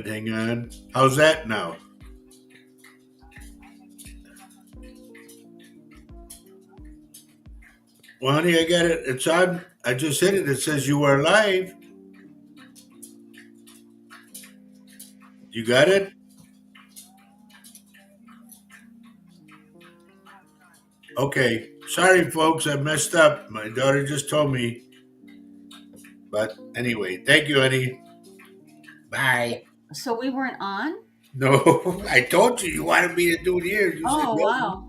Hang on. How's that now? Well, honey, I got it. It's on. I just hit it. It says you are live. You got it? Okay. Sorry, folks. I messed up. My daughter just told me. But anyway, thank you, honey. Bye. So we weren't on? No, I told you wanted me to do it here. You said Oh, no. wow.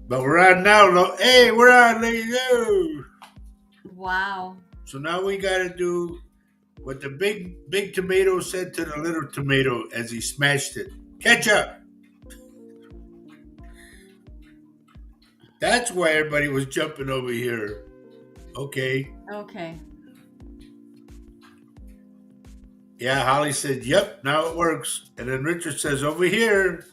But we're on now. Hey, we're on, ladies. Oh. Wow. So now we got to do what the big tomato said to the little tomato as he smashed it. Ketchup. That's why everybody was jumping over here. Okay. Okay. Yeah, Holly said, yep, now it works. And then Richard says, over here.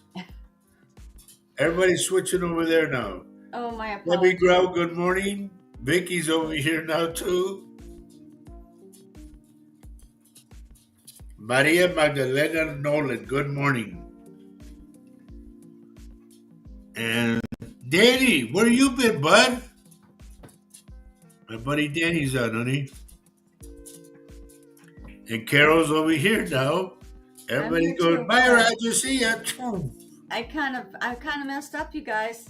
Everybody's switching over there now. Oh, my Debbie apologies. Grau, good morning. Vicky's over here now, too. Maria Magdalena Nolan, good morning. And Danny, where you been, bud? My buddy Danny's on, honey. And Carol's over here now. Everybody's here going, too. bye, Yeah. Roger, see ya. I kind of messed up, you guys.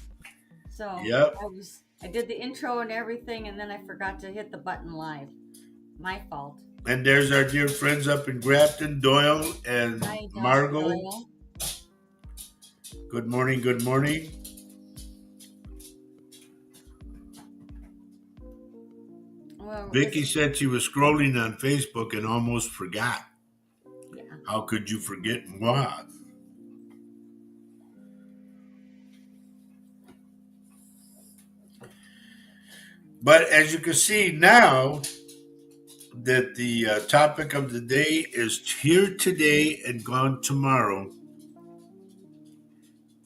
So Yep. I did the intro and everything, and then I forgot to hit the button live. My fault. And there's our dear friends up in Grafton, Doyle and Hi, Margot. Doyle. Good morning, good morning. Well, Vicky said she was scrolling on Facebook and almost forgot. yeah. How could you forget moi? But as you can see now, that the topic of the day is here today and gone tomorrow,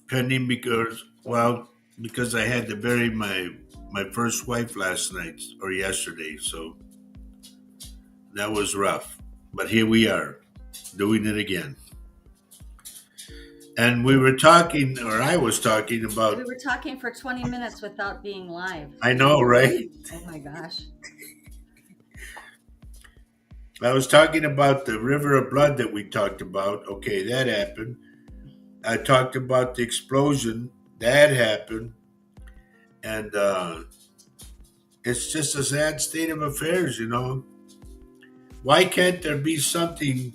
pending because I had to bury my first wife last night or yesterday, so that was rough. But here we are, doing it again. And we were talking, or I was talking about. We were talking for 20 minutes without being live. I know, right? Oh my gosh. I was talking about the river of blood that we talked about. Okay, that happened. I talked about the explosion. That happened. And it's just a sad state of affairs, you know. Why can't there be something,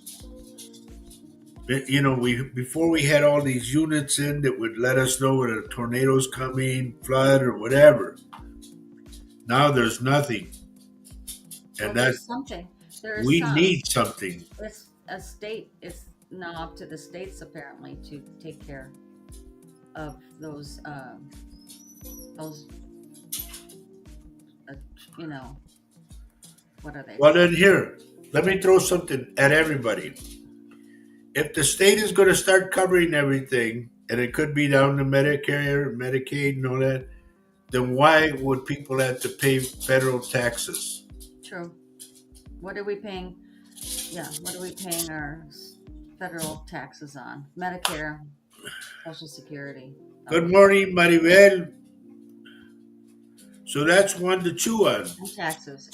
you know, before we had all these units in that would let us know when a tornado's coming, flood, or whatever. Now there's nothing. And There's something. There's we need something. It's a state. It's now up to the states apparently to take care of those. You know, what are they? Well, then here, let me throw something at everybody. If the state is going to start covering everything, and it could be down to Medicare, Medicaid, and all that, then why would people have to pay federal taxes? True. What are we paying? Yeah, what are we paying our federal taxes on? Medicare, Social Security. Good morning, Maribel. So that's one to chew on.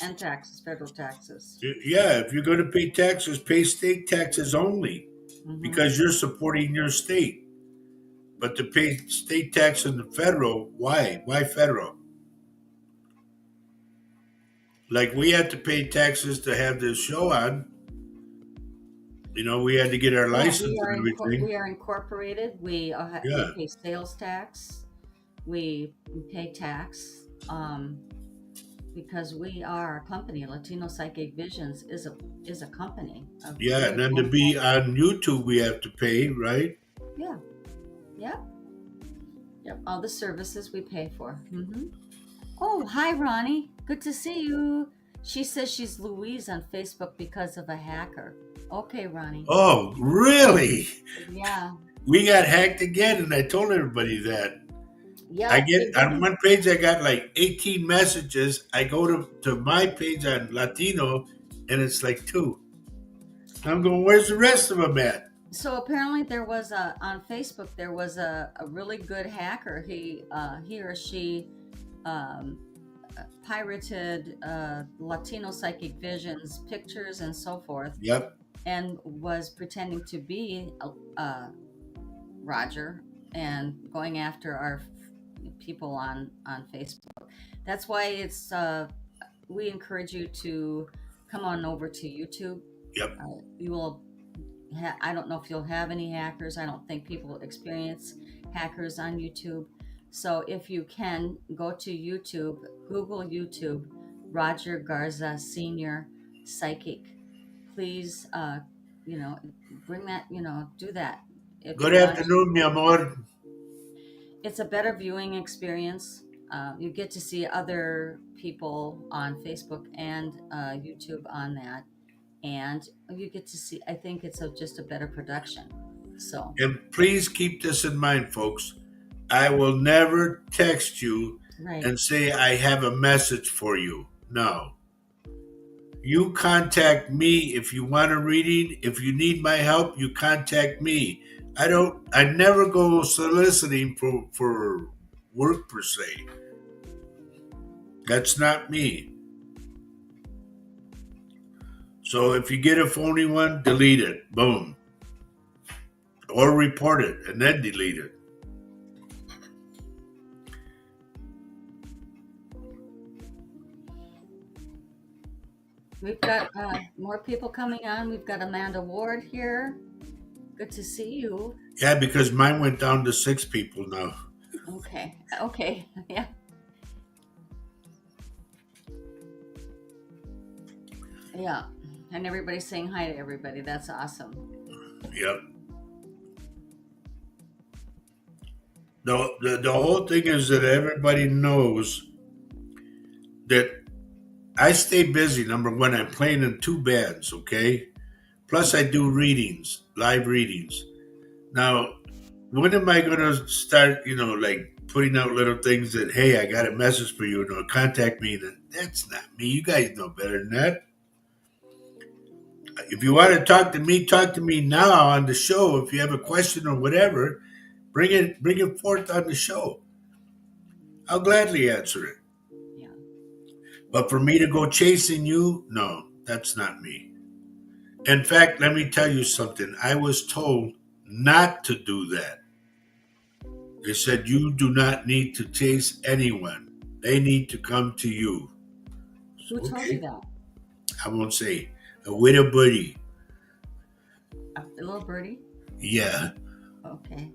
And taxes, federal taxes. Yeah, if you're going to pay taxes, pay state taxes only, because you're supporting your state. But to pay state tax on the federal, why? Why federal? Like we had to pay taxes to have this show on. You know, we had to get our license and everything. We are incorporated. We pay sales tax. We pay tax because we are a company. Latino Psychic Visions is a company. Yeah, and then to be on YouTube, we have to pay, right? Yeah. Yep. Yep. All the services we pay for. Oh, hi, Ronnie. Good to see you. She says she's Louise on Facebook because of a hacker. Okay, Ronnie. Oh, really? Yeah. We got hacked again, and I told everybody that. Yeah. I get on one page, I got like 18 messages. I go to my page on Latino, and it's like 2. I'm going, where's the rest of them at? So apparently there was a on Facebook there was a really good hacker. He or she um, pirated Latino psychic visions, pictures, and so forth, Yep, and was pretending to be Roger and going after our people on Facebook. That's why it's we encourage you to come on over to YouTube. yep. You will I don't know if you'll have any hackers. I don't think people experience hackers on YouTube. So if you can go to YouTube, Google YouTube, Roger Garza Senior Psychic. Please, you know, bring that. Do that if Good you want. afternoon, mi amor. It's a better viewing experience. You get to see other people on Facebook and YouTube on that, and you get to see. I think it's just a better production. So And please keep this in mind, folks. I will never text you right, and say I have a message for you. No. You contact me if you want a reading. If you need my help, you contact me. I never go soliciting for work per se. That's not me. So if you get a phony one, delete it. Boom. Or report it and then delete it. we've got more people coming on. We've got Amanda Ward here. Good to see you. Yeah, because mine went down to 6 people now. Okay, okay, yeah. Yeah, and everybody's saying hi to everybody. That's awesome. Yep. The whole thing is that everybody knows that I stay busy. Number one, I'm playing in 2 bands, okay? Plus, I do readings, live readings. Now, when am I going to start, like putting out little things that, hey, I got a message for you, contact me? That's not me. You guys know better than that. If you want to talk to me now on the show. If you have a question or whatever, bring it forth on the show. I'll gladly answer it. Yeah. But for me to go chasing you, no, that's not me. In fact, let me tell you something. I was told not to do that. They said you do not need to chase anyone. They need to come to you. Who So, told you okay, that? I won't say a widow buddy. A little birdie. Yeah. Okay.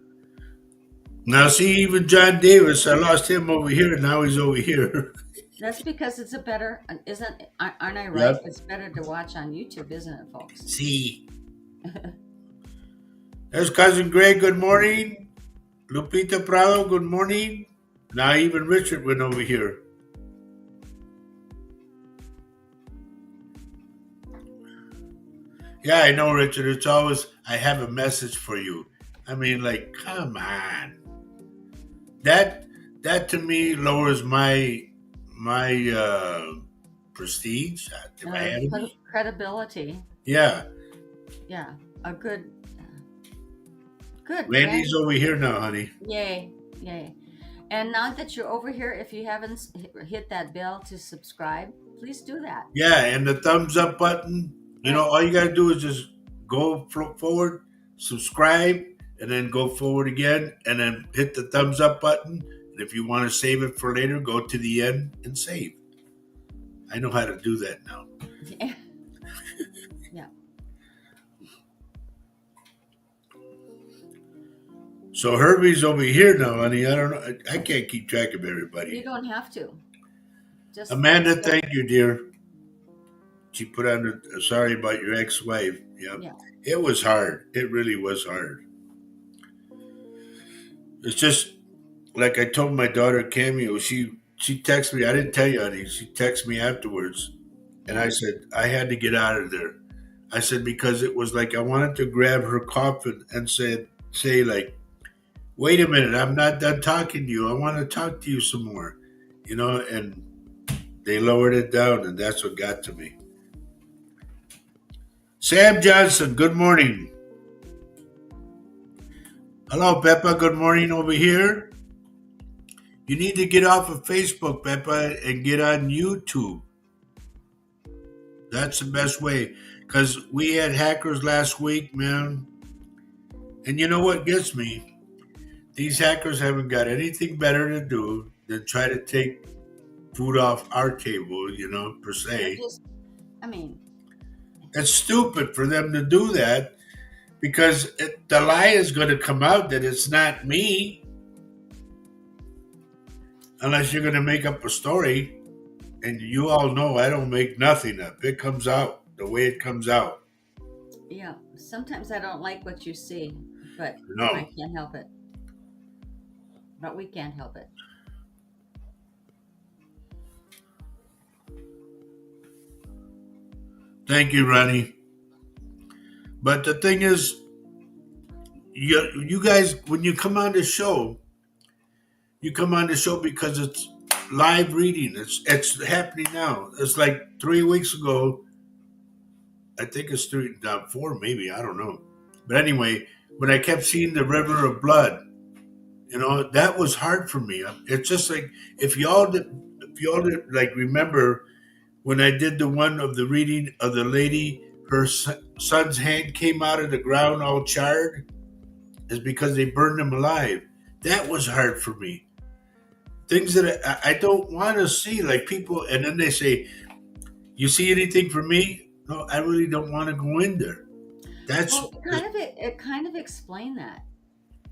Now see, even John Davis, I lost him over here. Now he's over here. That's because it's a better, aren't I right? Yep. It's better to watch on YouTube, isn't it, folks? See, there's cousin Greg. Good morning. Lupita Prado. Good morning. Now even Richard went over here. Yeah, I know, Richard. It's always, I have a message for you. I mean, like, come on. That that to me lowers my prestige. If I had any. Credibility. Yeah, Yeah. A good, good, Greg. Randy's over here now, honey. Yay. Yay. And now that you're over here, if you haven't hit that bell to subscribe, please do that. Yeah, and the thumbs up button. Right. All you gotta do is just go forward, subscribe, and then go forward again, and then hit the thumbs up button. And if you want to save it for later, go to the end and save. I know how to do that now. Yeah. Yeah. So Herbie's over here now, honey. I don't know. I can't keep track of You everybody. don't have to. Just Amanda, thank you, dear. She put on the sorry about your ex-wife. Yep. yeah. It was hard. It really was hard. It's just like I told my daughter Cameo. She texted me. I didn't tell you, honey. She texted me afterwards, and I said I had to get out of there. I said because it was like I wanted to grab her coffin and say like, wait a minute, I'm not done talking to you. I want to talk to you some more, and they lowered it down, and that's what got to me. Sam Johnson, good morning. Hello, Peppa. Good morning over here. You need to get off of Facebook, Peppa, and get on YouTube. That's the best way. Because we had hackers last week, man. And you know what gets me? These hackers haven't got anything better to do than try to take food off our table, per They're se. just, I mean, It's stupid for them to do that because the lie is going to come out that it's not me unless you're going to make up a story. And you all know I don't make nothing up. It comes out the way it comes out. yeah, sometimes I don't like what you see, but I No. can't help it. But we can't help it. Thank you, Ronnie. But the thing is, you guys, when you come on the show, you come on the show because it's live reading. It's happening now. It's like 3 weeks ago. I think it's three, four, maybe I don't know. But anyway, when I kept seeing the river of blood, that was hard for me. It's just like if y'all did like remember when I did the one of the reading of the lady, her son's hand came out of the ground all charred, is because they burned him alive. That was hard for me. Things that I don't want to see, like people, and then they say, "You see anything for me?" No, I really don't want to go in there. That's Well, it kind of explained that.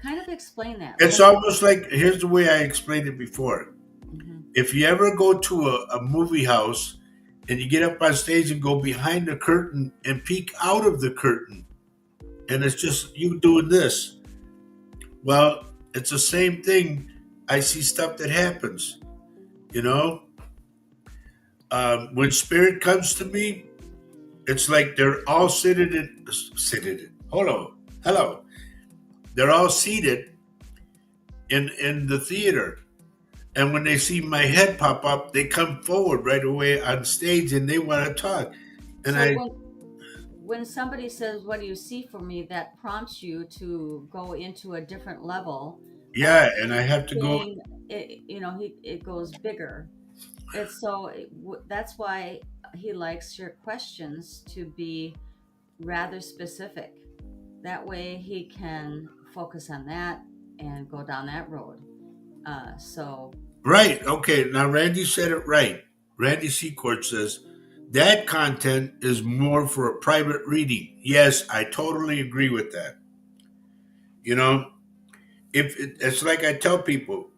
Kind of explain that. it's almost like here's the way I explained it before. Mhm. If you ever go to a movie house and you get up on stage and go behind the curtain and peek out of the curtain, and it's just you doing this, well, it's the same thing. I see stuff that happens, you know. When spirit comes to me, it's like they're all seated. Hello. They're all seated in the theater, and when they see my head pop up, they come forward right away on stage and they want to talk. And So I, when somebody says, "What do you see for me?" that prompts you to go into a different level of yeah, and I have to go. saying it. It goes bigger. That's why he likes your questions to be rather specific. That way he can focus on that and go down that road. So Right. Okay. Now, Randy said it right. Randy Secord says that content is more for a private reading. Yes, I totally agree with that. You know, it's like I tell people,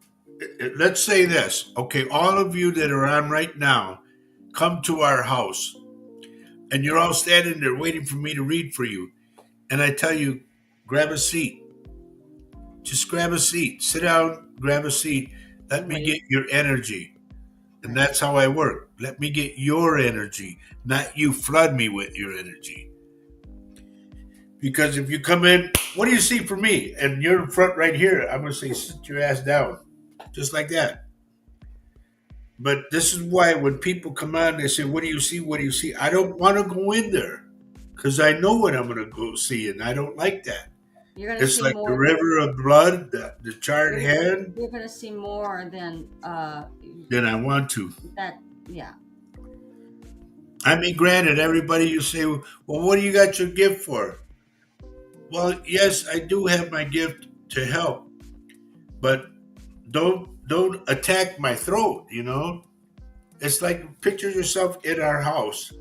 let's say this. Okay, all of you that are on right now, come to our house, and you're all standing there waiting for me to read for you. And I tell you, grab a seat. Just grab a seat. Sit down, grab a seat. Let me get wait, your energy. And right. that's how I work. Let me get your energy, not you flood me with your energy. Because if you come in, what do you see for me? And you're in front right here, I'm going to say, sit your ass down. Just like that. But this is why when people come on, they say, what do you see? What do you see? I don't want to go in there because I know what I'm going to go see. And I don't like that. You're gonna It's see like the more. river of blood, the charred You're hand, you're gonna see more than than I want to. that. Yeah, I mean, granted, everybody you say, well, what do you got your gift for? Well, yes, I do have my gift to help, but don't attack my throat, It's like picture yourself in our house.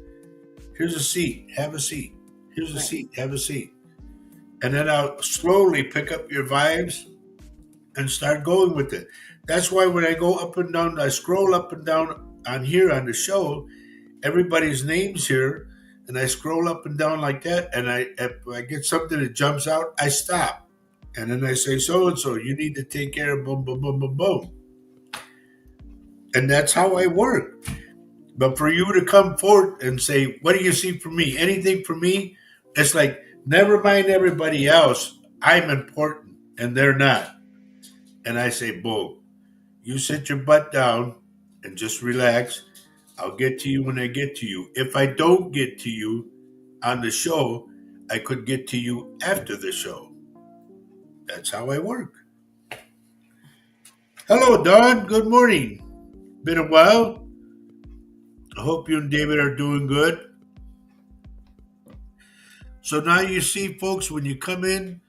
Here's a seat, have a seat. Here's a right. seat, have a seat. And then I'll slowly pick up your vibes and start going with it. That's why when I go up and down, I scroll up and down on here on the show, everybody's names here, and I scroll up and down like that, and if I get something that jumps out, I stop. And then I say, so and so, you need to take care of boom, boom, boom, boom, boom. And that's how I work. But for you to come forth and say, what do you see for me? Anything for me? It's like, never mind everybody else. I'm important and they're not. And I say, bull, you sit your butt down and just relax. I'll get to you when I get to you. If I don't get to you, on the show, I could get to you after the show. That's how I work. Hello, Don. Good morning. Been a while. I hope you and David are doing good. So now you see, folks, when you come in,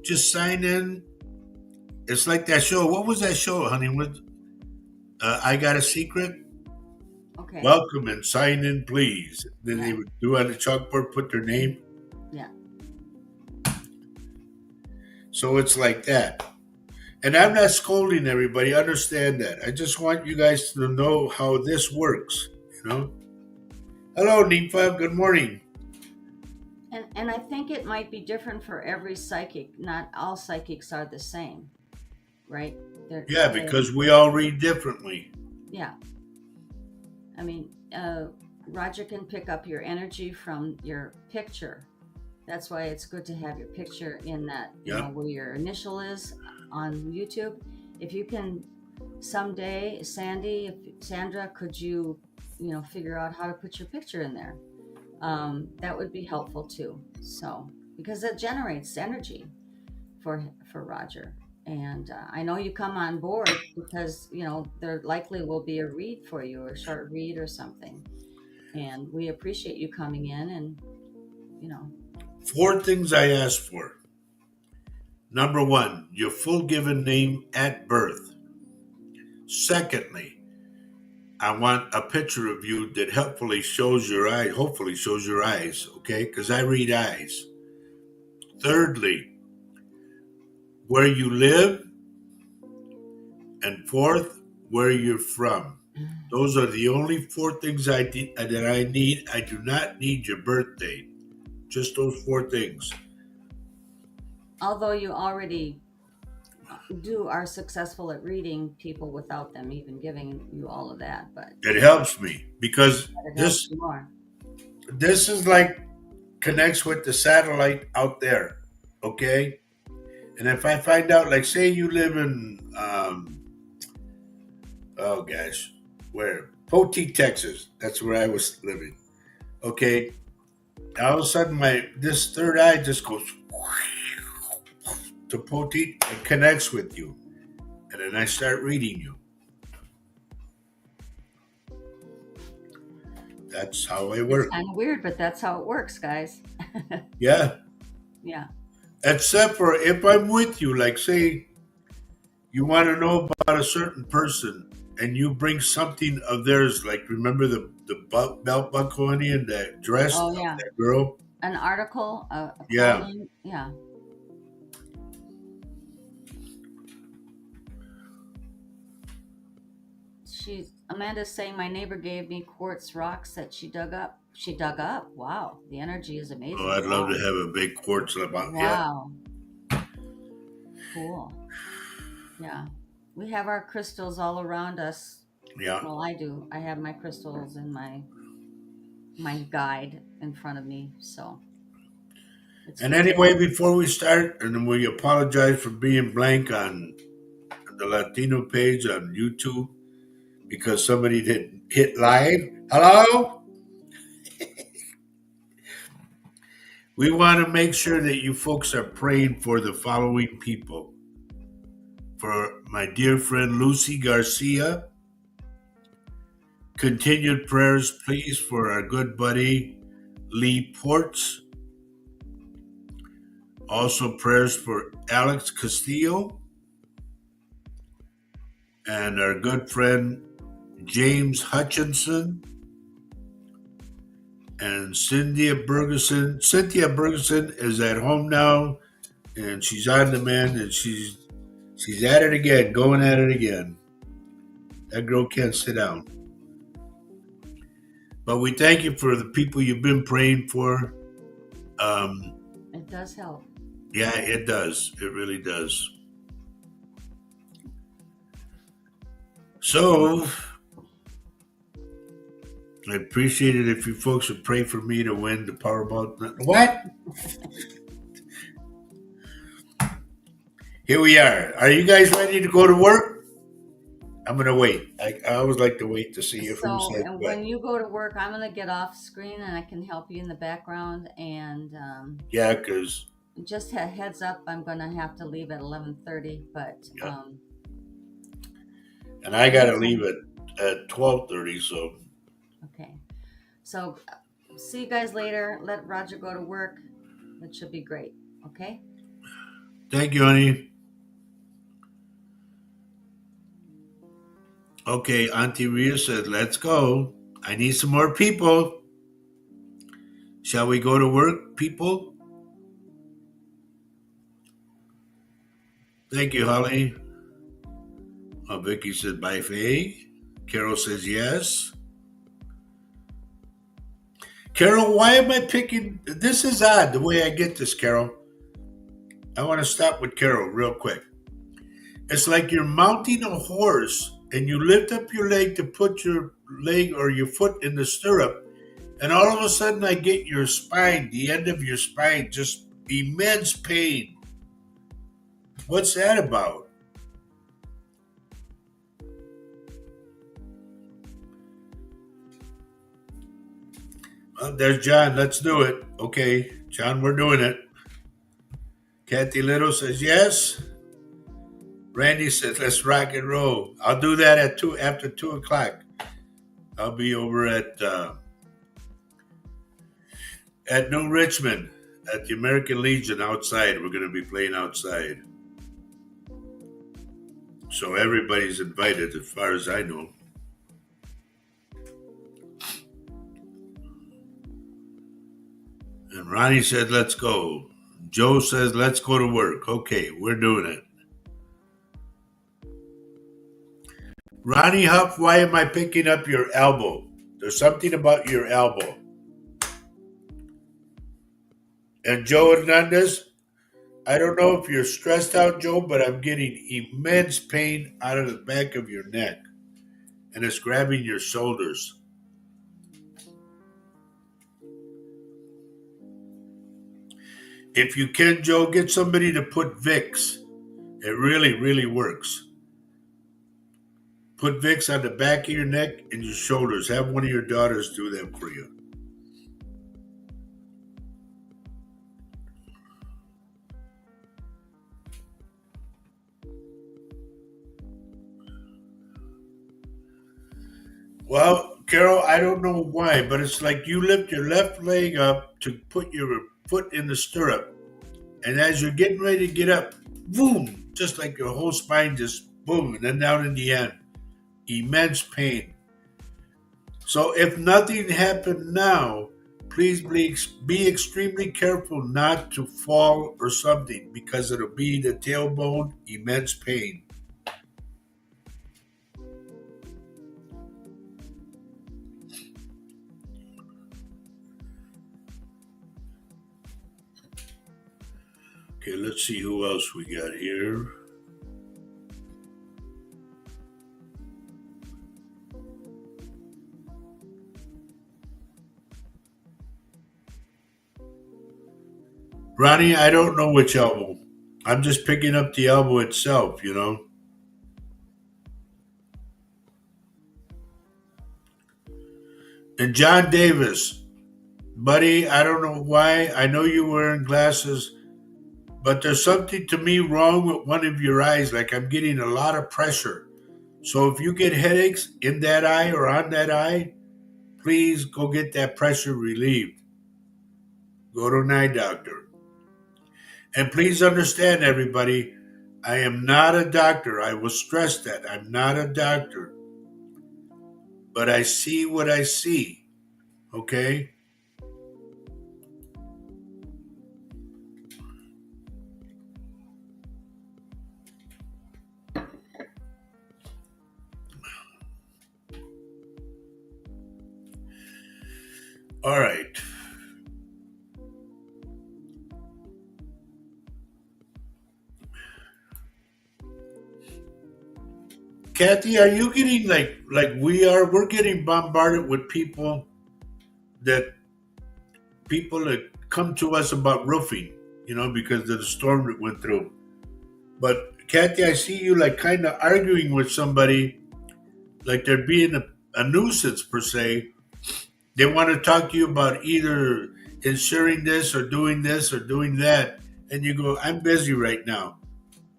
just sign in. It's like that show. What was that show, honey? I Got a Secret? Okay. Welcome and sign in, please. Then they Right. would do on the chalkboard, put their name. Yeah. So it's like that. And I'm not scolding everybody. Understand that. I just want you guys to know how this works. You know. Hello, Nifa. Good morning. And I think it might be different for every psychic. Not all psychics are the same, right? Yeah, They because we all read differently. yeah. I mean, Roger can pick up your energy from your picture. That's why it's good to have your picture in that, Yeah. where your initial is on YouTube. If you can someday, Sandra, could you, figure out how to put your picture in there? That would be helpful too. So, because it generates energy for Roger. And I know you come on board because there likely will be a read for you, a short read or something. And we appreciate you coming in and you know 4 things I asked for. Number one, your full given name at birth. Secondly, I want a picture of you that helpfully shows your eyes, hopefully shows your eyes, okay? Because I read eyes. Thirdly, where you live. And fourth, where you're from. Those are the only 4 things that I need. I do not need your birth date. Just those 4 things. although you already are successful at reading people without them even giving you all of that, but It helps me because it helps this you more. this is like connects with the satellite out there, okay? And if I find out, like, say you live in, oh gosh, where Poteet, Texas. That's where I was living. Okay, all of a sudden my this third eye just goes to Poteet and connects with you, and then I start reading you. That's how I It's work. kind of weird, but that's how it works, guys. Yeah, Yeah. except for if I'm with you, like say you want to know about a certain person and you bring something of theirs, like remember the belt buckle honey and that dress Oh of yeah. that girl. An article, a Yeah. clothing. Yeah. Amanda's saying my neighbor gave me quartz rocks that she dug up. She dug up. Wow. The energy is Oh, amazing. I'd love to Wow. have a big quartz about. Yeah. Wow. Cool. Yeah. We have our crystals all around us. Yeah. Well, I do. I have my crystals and my guide in front of me. So it's And good to anyway, have. before we start, and we apologize for being blank on the Latino page on YouTube because somebody didn't hit live. Hello? We want to make sure that you folks are praying for the following people. For my dear friend Lucy Garcia, continued prayers, please, for our good buddy Lee Ports. Also, prayers for Alex Castillo and our good friend James Hutchinson and Cynthia Bergeson. Cynthia Bergeson is at home now, and she's on demand, and she's at it again, going at it again. That girl can't sit down. But we thank you for the people you've been praying for. Um, It does help. yeah, it does. It really does. So I appreciate it if you folks would pray for me to win the Powerball. What? Here we are. Are you guys ready to go to work? I'm gonna wait. I always like to wait to see if who So, said and what. when you go to work, I'm gonna get off screen and I can help you in the background. And Yeah, because just a heads up, I'm gonna have to leave at 11:30. But yeah, and I gotta leave anytime. at 12:30. So Okay. So, see you guys later. Let Roger go to work. That should be great. Okay. thank you, honey. Okay, Auntie Ria said, "Let's go. I need some more people. Shall we go to work, people?" Thank you, Holly. Vicky said, "Bye, Faye." Carol says, "Yes." Carol, why am I picking? This is odd the way I get this, Carol. I want to stop with Carol real quick. It's like you're mounting a horse and you lift up your leg to put your leg or your foot in the stirrup, and all of a sudden I get your spine, the end of your spine, just immense pain. What's that about? Well, there's John. Let's do it. Okay, John, we're doing it. Kathy Little says yes. Randy says let's rock and roll. I'll do that at two after 2 o'clock. I'll be over at New Richmond at the American Legion outside. We're going to be playing outside, so everybody's invited, as far as I know. And Ronnie said, "Let's go." Joe says, "Let's go to work." Okay, we're doing it. Ronnie Huff, why am I picking up your elbow? There's something about your elbow. And Joe Hernandez, I don't know if you're stressed out, Joe, but I'm getting immense pain out of the back of your neck, and it's grabbing your shoulders. If you can, Joe, get somebody to put Vicks. It really, really works. Put Vicks on the back of your neck and your shoulders. Have one of your daughters do that for you. Well, Carol, I don't know why, but it's like you lift your left leg up to put your foot in the stirrup. And as you're getting ready to get up, boom, just like your whole spine just boom, and then down in the end. Immense pain. So if nothing happened now, please be extremely careful not to fall or something because it'll be the tailbone, immense pain. Okay, let's see who else we got here. Ronnie, I don't know which elbow. I'm just picking up the elbow itself, you know. And John Davis, buddy, I don't know why. I know you're wearing glasses, but there's something to me wrong with one of your eyes. Like I'm getting a lot of pressure. So if you get headaches in that eye or on that eye, please go get that pressure relieved. Go to an eye doctor. And please understand, everybody, I am not a doctor. I will stress that. I'm not a doctor. But I see what I see. Okay? All right. Kathy, are you getting like we are? We're getting bombarded with that people that come to us about roofing, because of the storm that went through. But Kathy, I see you like kind of arguing with somebody like they're being a nuisance per se. They want to talk to you about either insuring this or doing that, and you go, "I'm busy right now,"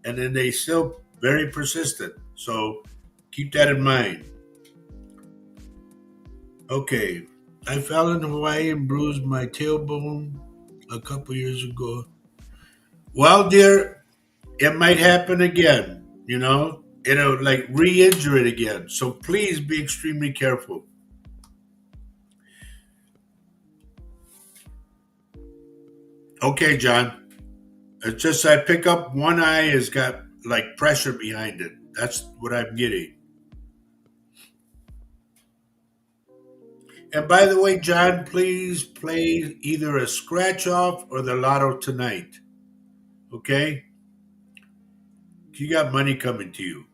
and then they still very persistent. So keep that in mind. Okay, I fell in Hawaii and bruised my tailbone a couple years ago. Well, dear, it might happen again. It'll like re-injure it again. So please be extremely careful. Okay, John. It's just I pick up one eye has got like pressure behind it. That's what I'm getting. And by the way, John, please play either a scratch off or the lotto tonight. Okay? You got money coming to you.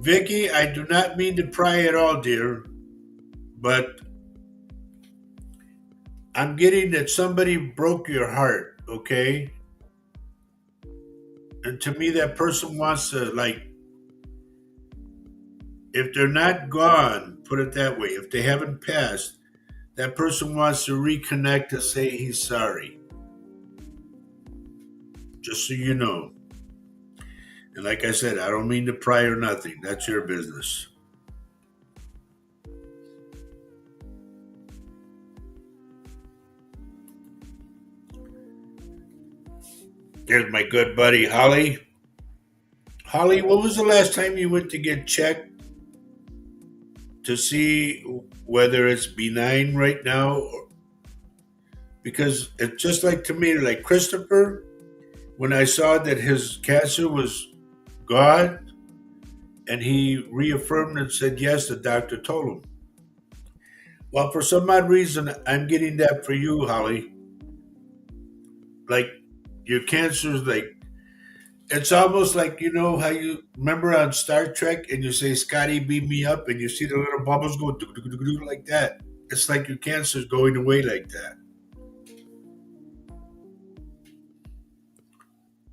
Vicky, I do not mean to pry at all, dear, but I'm getting that somebody broke your heart, okay? And to me, that person wants to, like, if they're not gone, put it that way, if they haven't passed, that person wants to reconnect to say he's sorry, just so you know. And like I said, I don't mean to pry or nothing. That's your business. There's my good buddy, Holly. Holly, when was the last time you went to get checked to see whether it's benign right now? Because it's just like to me, like Christopher, when I saw that his cancer was gone and he reaffirmed and said yes, the doctor told him. Well, for some odd reason, I'm getting that for you, Holly. Like your cancer's like, it's almost like how you remember on Star Trek and you say, Scotty, beam me up, and you see the little bubbles go like that. It's like your cancer's going away like that.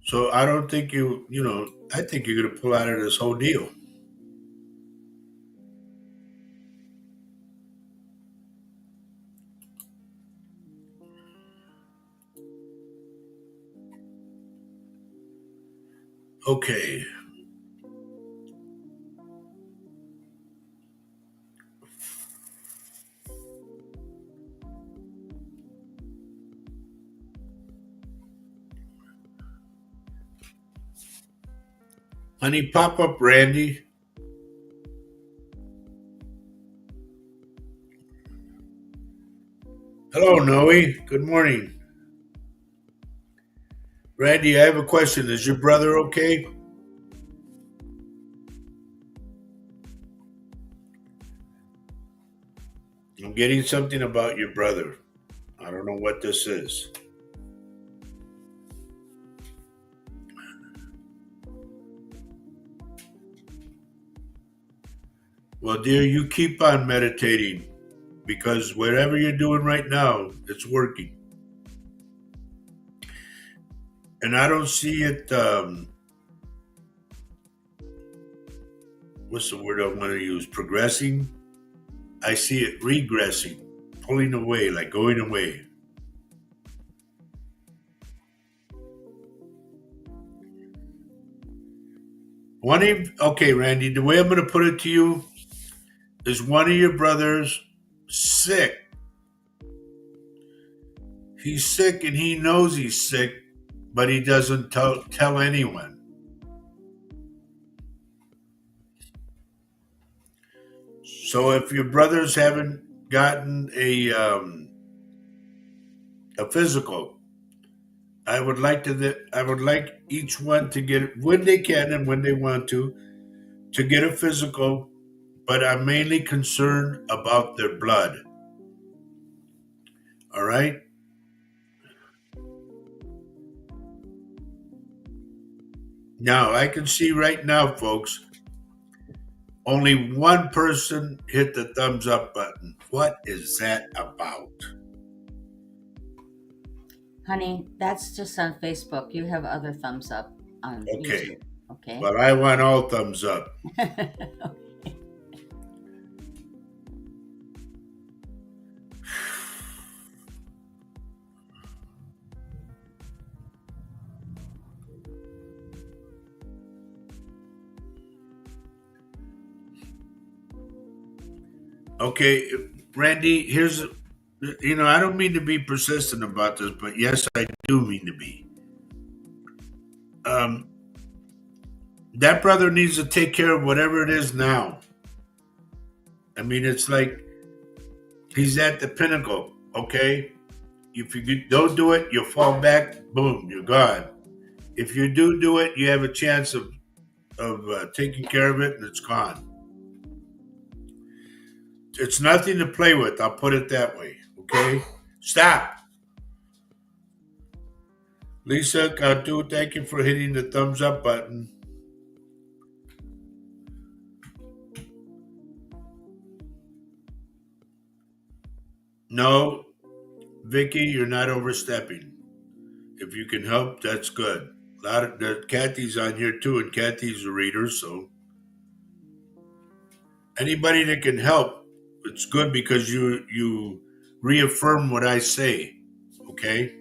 So I don't think I think you're going to pull out of this whole deal. Okay. Honey, pop up, Randy. Hello, Noe. Good morning. Randy, I have a question. Is your brother okay? I'm getting something about your brother. I don't know what this is. Well, dear, you keep on meditating because whatever you're doing right now, it's working. And I don't see it, what's the word I want to use? Progressing. I see it regressing, pulling away, like going away. Okay, Randy, the way I'm going to put it to you is one of your brothers sick. He's sick and he knows he's sick, but he doesn't tell anyone. So if your brothers haven't gotten a physical, I would like each one to get it when they can and when they want to get a physical. But I'm mainly concerned about their blood. All right. Now I can see right now, folks, only one person hit the thumbs up button. What is that about? Honey, that's just on Facebook. You have other thumbs up on Okay. YouTube. Okay. But I want all thumbs up. Okay, Randy, I don't mean to be persistent about this, but yes, I do mean to be. Um, that brother needs to take care of whatever it is now. I mean, it's like he's at the pinnacle, okay? If don't do it, you'll fall back, boom, you're gone. If you do it, you have a chance of taking care of it, and it's gone. It's nothing to play with. I'll put it that way. Okay, stop, Lisa. Katu, thank you for hitting the thumbs up button. No, Vicky, you're not overstepping. If you can help, that's good. A lot of Kathy's on here too, and Kathy's a reader, so anybody that can help, it's good because you reaffirm what I say. Okay.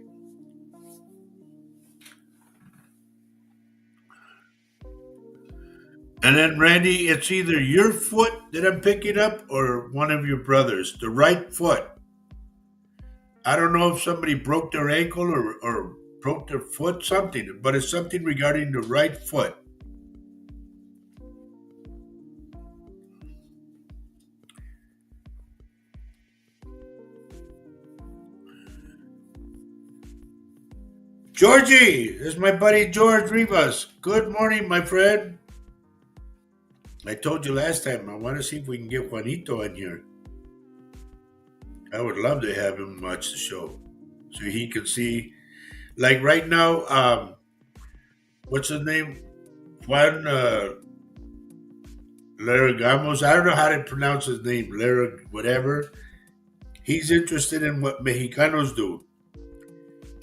And then, Randy, it's either your foot that I'm picking up or one of your brothers. The right foot. I don't know if somebody broke their ankle or broke their foot, something, but it's something regarding the right foot. Georgie, this is my buddy George Rivas. Good morning, my friend. I told you last time, I want to see if we can get Juanito in here. I would love to have him watch the show so he can see. Like right now, what's his name? Juan Laragamos. I don't know how to pronounce his name. Lara, whatever. He's interested in what Mexicanos do.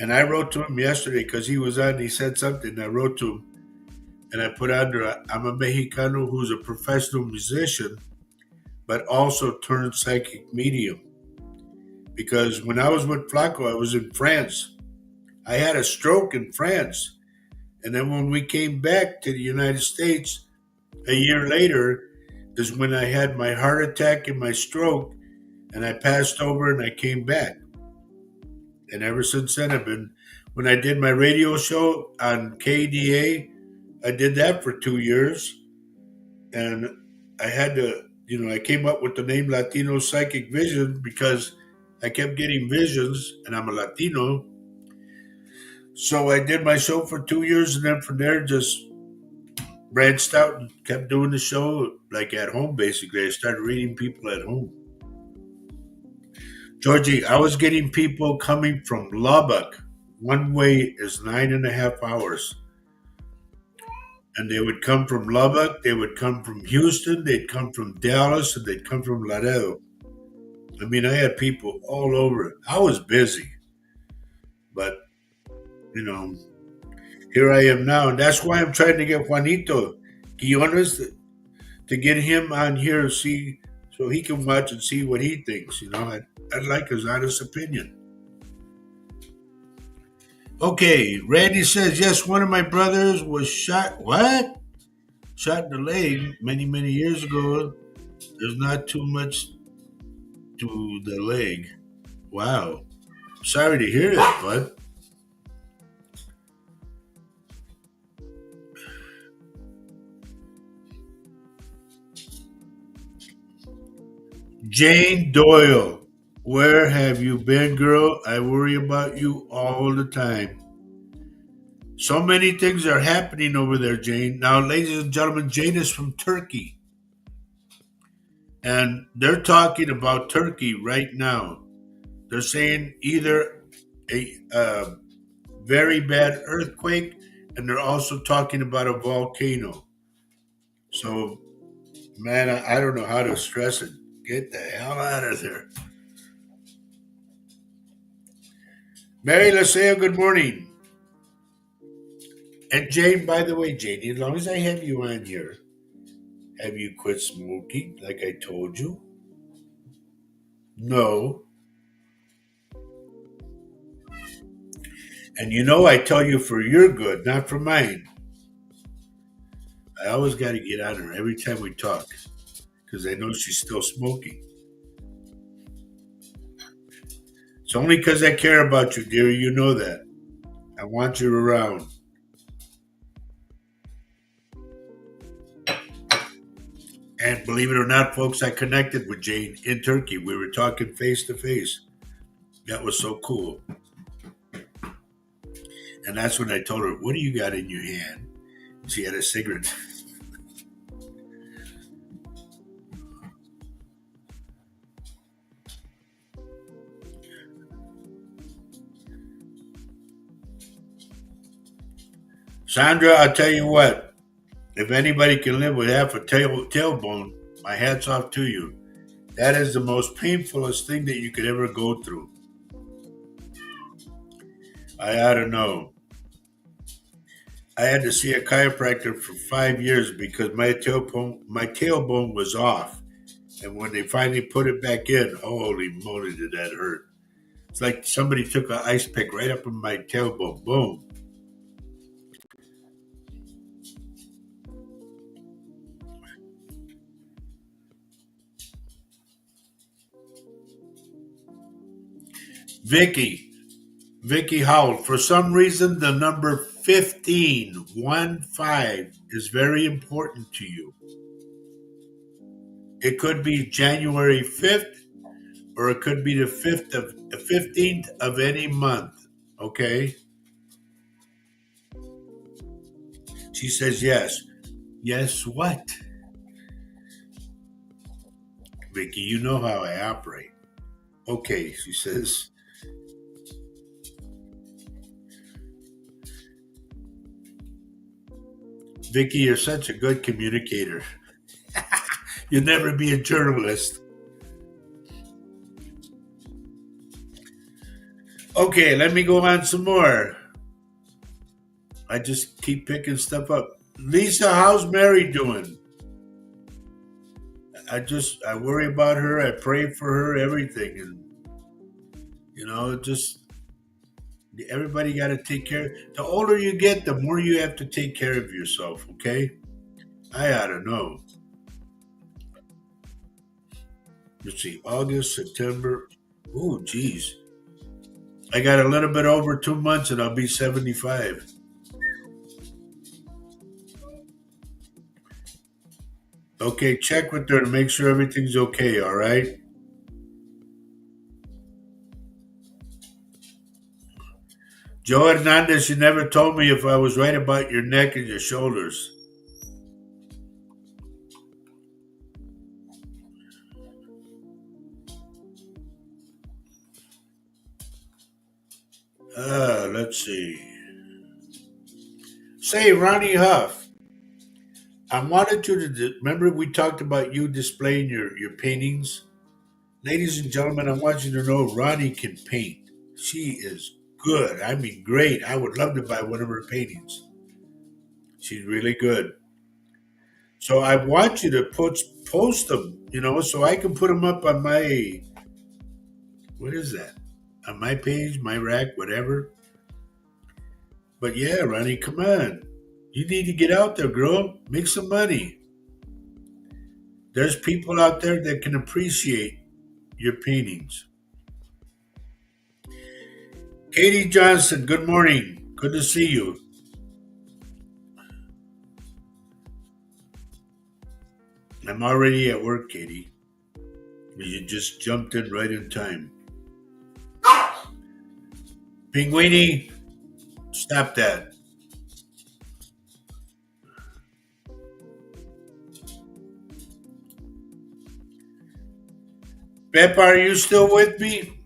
And I wrote to him yesterday because he was on. He said something. I wrote to him and I put under, I'm a Mexicano who's a professional musician, but also turned psychic medium. Because when I was with Flaco, I was in France. I had a stroke in France. And then when we came back to the United States a year later, is when I had my heart attack and my stroke, and I passed over and I came back. And ever since then, when I did my radio show on KDA, I did that for 2 years. And I had to, I came up with the name Latino Psychic Vision because I kept getting visions and I'm a Latino. So I did my show for 2 years and then from there just branched out and kept doing the show like at home basically. I started reading people at home. Georgie, I was getting people coming from Lubbock. One way is 9.5 hours. And they would come from Lubbock, they would come from Houston, they'd come from Dallas, and they'd come from Laredo. I mean, I had people all over. I was busy, but you know, here I am now, and that's why I'm trying to get Juanito Quiones to get him on here, see, so he can watch and see what he thinks. I'd like his honest opinion. Okay, Randy says yes. One of my brothers was shot. What? Shot in the leg many many years ago. There's not too much to the leg. Wow. Sorry to hear that, bud. Jane Doyle, where have you been, girl? I worry about you all the time. So many things are happening over there, Jane. Now, ladies and gentlemen, Jane is from Turkey, and they're talking about Turkey right now. They're saying either a very bad earthquake, and they're also talking about a volcano. So, man, I don't know how to stress it. Get the hell out of there. Mary Laseo, good morning. And Jane, by the way, Jane, as long as I have you on here, have you quit smoking like I told you? No. And you know I tell you for your good, not for mine. I always got to get on her every time we talk because I know she's still smoking. It's only because I care about you, dear. You know that. I want you around. And believe it or not, folks, I connected with Jane in Turkey. We were talking face to face. That was so cool. And that's when I told her, "What do you got in your hand?" She had a cigarette. Sandra, I'll tell you what. If anybody can live with half a tailbone, my hat's off to you. That is the most painfulest thing that you could ever go through. I ought to know. I had to see a chiropractor for 5 years because my tailbone was off. And when they finally put it back in, holy moly, did that hurt. It's like somebody took an ice pick right up in my tailbone. Boom. Vicky, Vicky Howell, for some reason, the number 15, 1 5, is very important to you. It could be January 5th, or it could be the 15th of any month. Okay? She says yes. Yes, what? Vicky, you know how I operate. Okay, she says. Vicky, you're such a good communicator. You'll never be a journalist. Okay, let me go on some more. I just keep picking stuff up. Lisa, how's Mary doing? I worry about her. I pray for her, everything, and just everybody got to take care. The older you get, the more you have to take care of yourself. Okay, I ought to know. Let's see, August, September. Oh, geez, I got a little bit over 2 months, and I'll be 75. Okay, check with her to make sure everything's okay. All right. Joe Hernandez, you never told me if I was right about your neck and your shoulders. Let's see. Say, Ronnie Huff, I wanted you to remember we talked about you displaying your paintings. Ladies and gentlemen, I want you to know Ronnie can paint. She is good. I mean, great. I would love to buy one of her paintings. She's really good. So I want you to post them, so I can put them up on my what is that? On my page, my rack, whatever. But yeah, Ronnie, come on. You need to get out there, girl. Make some money. There's people out there that can appreciate your paintings. Katie Johnson, good morning. Good to see you. I'm already at work, Katie. You just jumped in right in time. Pinguini, stop that. Pep, are you still with me?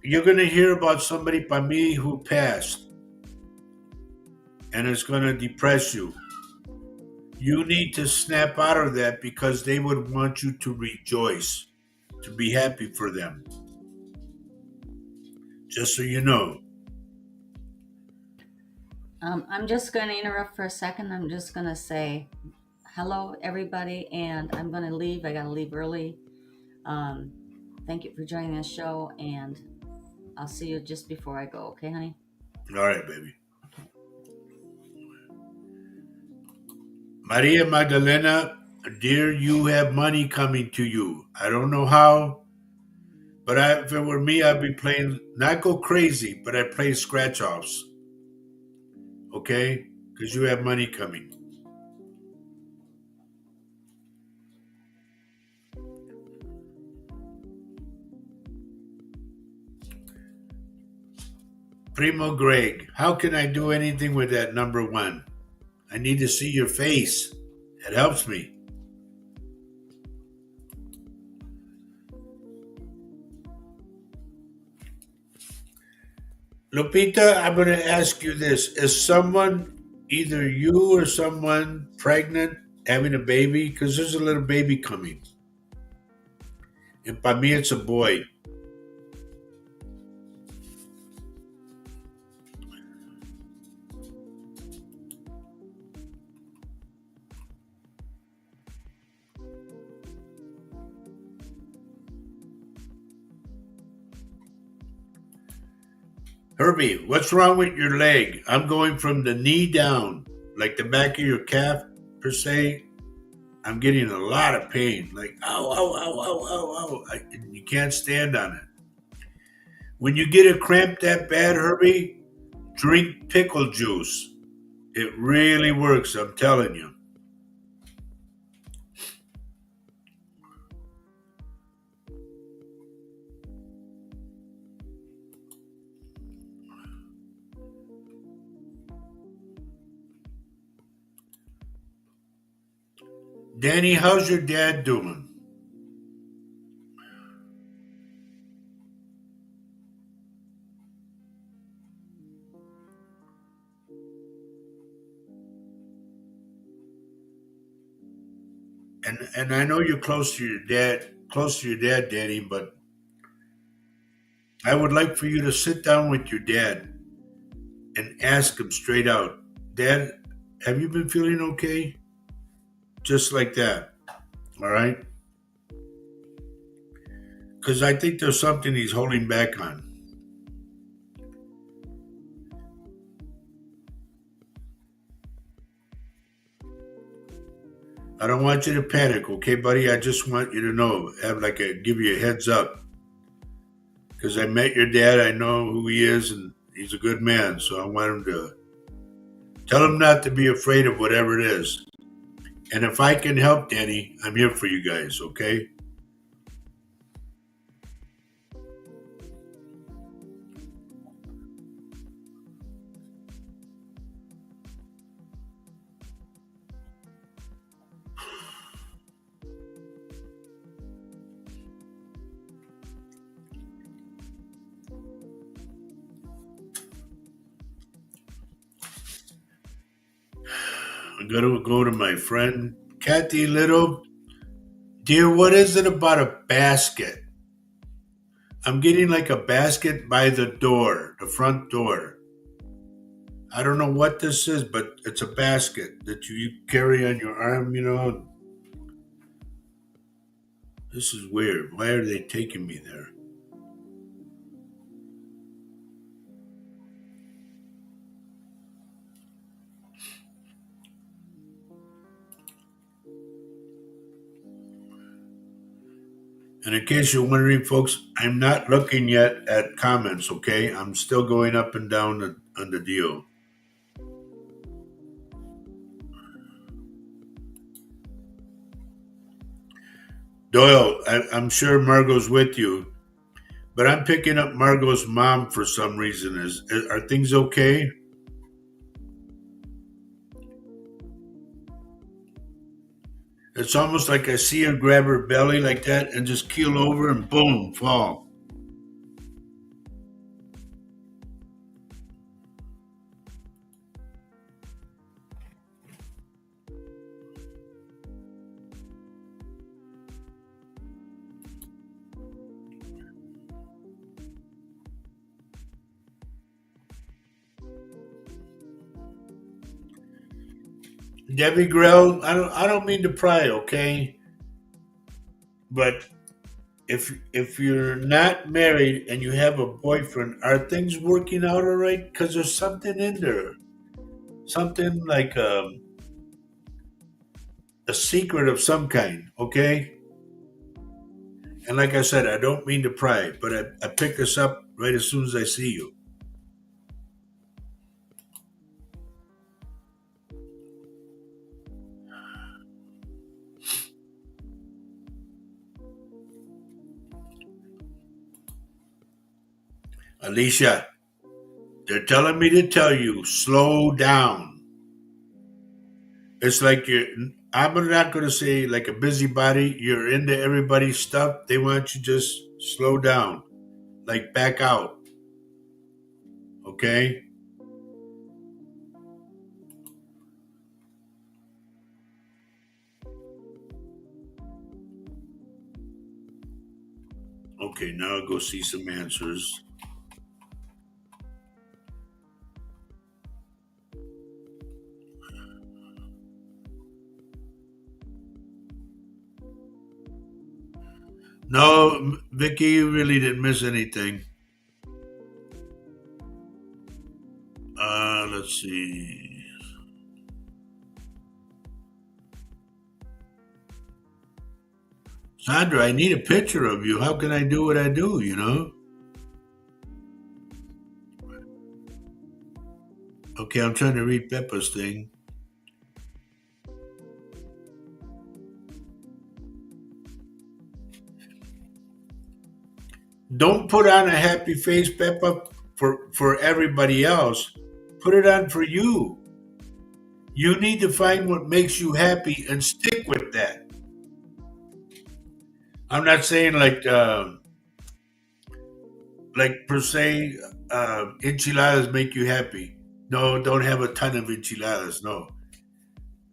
You're going to hear about somebody by me who passed, and it's going to depress you. You need to snap out of that because they would want you to rejoice, to be happy for them. Just so you know. I'm just going to interrupt for a second. I'm just going to say hello, everybody, and I'm going to leave. I got to leave early. Um, thank you for joining the show, and I'll see you just before I go. Okay, honey? All right, baby. Okay. Maria Magdalena, dear, you have money coming to you. I don't know how, but if it were me, I'd be playing, not go crazy, but I'd play scratch offs, okay? Because you have money coming. Primo Greg, how can I do anything with that number one? I need to see your face. It helps me. Lupita, I'm going to ask you this. Is someone, either you or someone, pregnant, having a baby? Because there's a little baby coming. And by me, it's a boy. Herbie, what's wrong with your leg? I'm going from the knee down, like the back of your calf, per se. I'm getting a lot of pain. Like, ow, ow, ow, ow, ow, ow. You can't stand on it. When you get a cramp that bad, Herbie, drink pickle juice. It really works, I'm telling you. Danny, how's your dad doing? And I know you're close to your dad, Danny, but I would like for you to sit down with your dad and ask him straight out, Dad, have you been feeling okay? Just like that. All right? Because I think there's something he's holding back on. I don't want you to panic, okay, buddy? I just want you to know, give you a heads up. Because I met your dad, I know who he is, and he's a good man. So I want him to tell him not to be afraid of whatever it is. And if I can help, Danny, I'm here for you guys, okay? I'm gonna go to my friend Kathy Little. Dear, what is it about a basket? I'm getting like a basket by the door, the front door. I don't know what this is, but it's a basket that you carry on your arm, you know. This is weird. Why are they taking me there? And in case you're wondering, folks, I'm not looking yet at comments, okay? I'm still going up and down on the deal. Doyle, I'm sure Margot's with you, but I'm picking up Margot's mom for some reason. Are things okay? It's almost like I see her grab her belly like that and just keel over and boom, fall. Debbie Grell, I don't mean to pry, okay? But if you're not married and you have a boyfriend, are things working out all right? Because there's something in there, something like a secret of some kind, okay? And like I said, I don't mean to pry, but I pick this up right as soon as I see you. Alicia, they're telling me to tell you, slow down. It's like I'm not going to say like a busybody. You're into everybody's stuff. They want you just slow down, like back out. Okay? Okay, now I'll go see some answers. No, Vicky, you really didn't miss anything. Let's see. Sandra, I need a picture of you. How can I do what I do? Okay, I'm trying to read Peppa's thing. Don't put on a happy face, Peppa, for everybody else. Put it on for you. You need to find what makes you happy and stick with that. I'm not saying like per se, enchiladas make you happy. No, don't have a ton of enchiladas. No,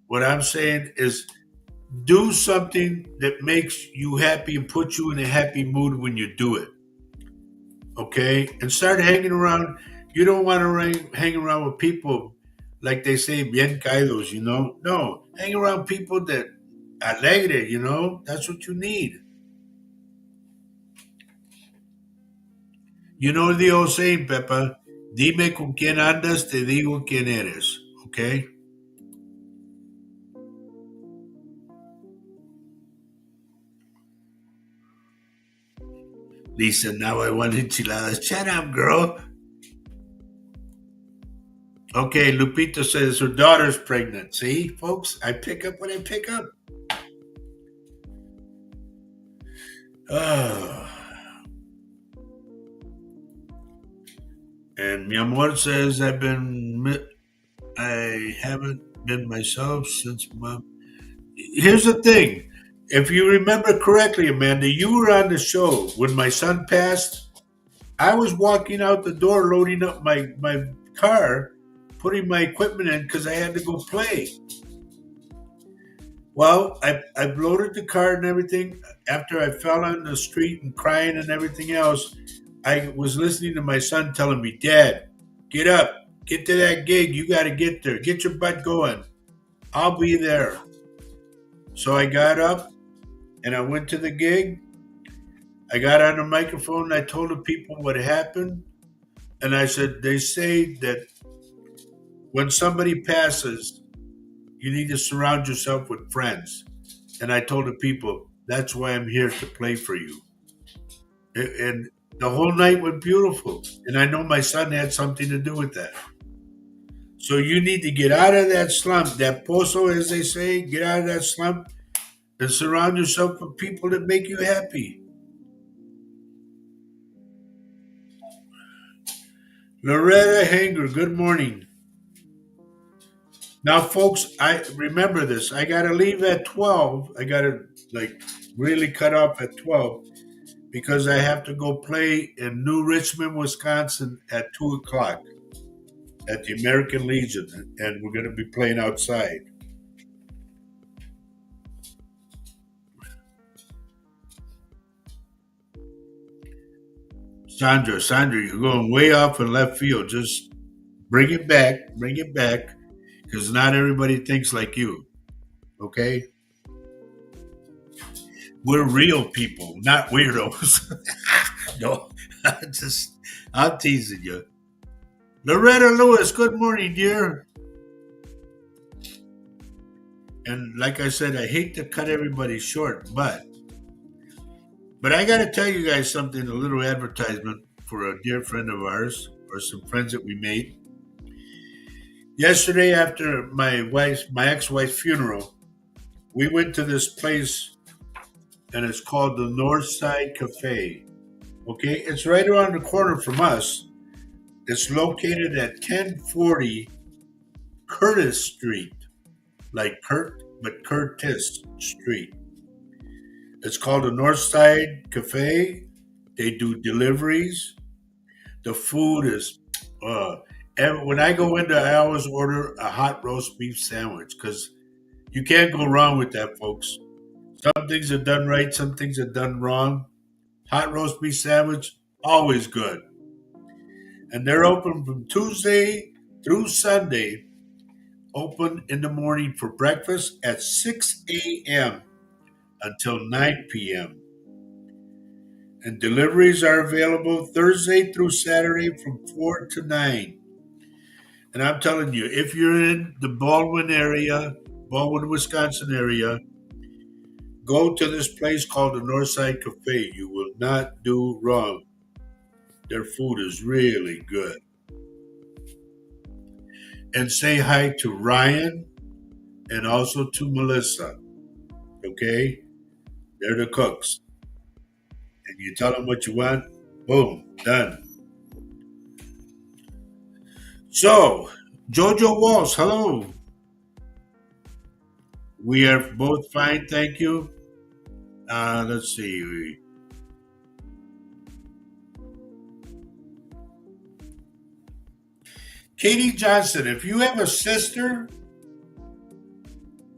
what I'm saying is do something that makes you happy and puts you in a happy mood when you do it. Okay, and start hanging around. You don't want to hang around with people like they say bien caídos. No, hang around people that alegre. That's what you need. You know the old saying, Peppa. Dime con quién andas, te digo quién eres. Okay, Lisa. Now I want enchiladas. Shut up, girl. Okay, Lupita says her daughter's pregnant. See, folks, I pick up what I pick up. Oh. And mi amor says I haven't been myself since mom. Here's the thing. If you remember correctly, Amanda, you were on the show when my son passed. I was walking out the door, loading up my car, putting my equipment in because I had to go play. Well, I loaded the car and everything. After I fell on the street and crying and everything else, I was listening to my son telling me, Dad, get up, get to that gig. You got to get there. Get your butt going. I'll be there. So I got up and I went to the gig. I got on the microphone and I told the people what happened. And I said, they say that when somebody passes, you need to surround yourself with friends. And I told the people, that's why I'm here to play for you. And the whole night went beautiful. And I know my son had something to do with that. So you need to get out of that slump, that pozo, as they say, get out of that slump and surround yourself with people that make you happy. Loretta Hanger, good morning. Now, folks, I remember this. I got to leave at 12. I got to like really cut off at 12 because I have to go play in New Richmond, Wisconsin at 2 o'clock at the American Legion. And we're going to be playing outside. Sandra, you're going way off in left field. Just bring it back, because not everybody thinks like you. Okay, we're real people, not weirdos. No, just I'm teasing you. Loretta Lewis, good morning, dear. And like I said, I hate to cut everybody short, but I got to tell you guys something. A little advertisement for a dear friend of ours, or some friends that we made. Yesterday, after my ex-wife's funeral, we went to this place, and it's called the North Side Cafe. Okay, it's right around the corner from us. It's located at 1040 Curtis Street, like Kurt, but Curtis Street. It's called the North Side Cafe. They do deliveries. The food is, uh, and when I go in there, I always order a hot roast beef sandwich because you can't go wrong with that, folks. Some things are done right, some things are done wrong. Hot roast beef sandwich, always good. And they're open from Tuesday through Sunday, open in the morning for breakfast at 6 a.m. until 9 p.m. And deliveries are available Thursday through Saturday from 4 to 9. And I'm telling you, if you're in the Baldwin area, Baldwin, Wisconsin area, go to this place called the Northside Cafe. You will not do wrong. Their food is really good. And say hi to Ryan and also to Melissa. Okay? They're the cooks. And you tell them what you want, boom, done. So, Jojo Walsh, hello. We are both fine, thank you. Let's see. Katie Johnson, if you have a sister,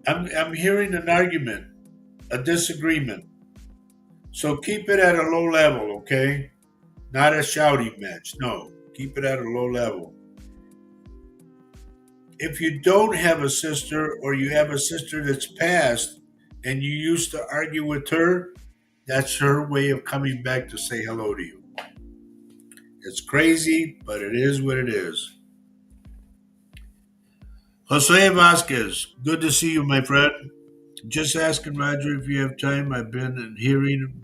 I'm hearing an argument, a disagreement. So keep it at a low level, okay? Not a shouting match. No, keep it at a low level. If you don't have a sister or you have a sister that's passed and you used to argue with her, that's her way of coming back to say hello to you. It's crazy, but it is what it is. Jose Vasquez, good to see you, my friend. Just asking Roger if you have time. I've been hearing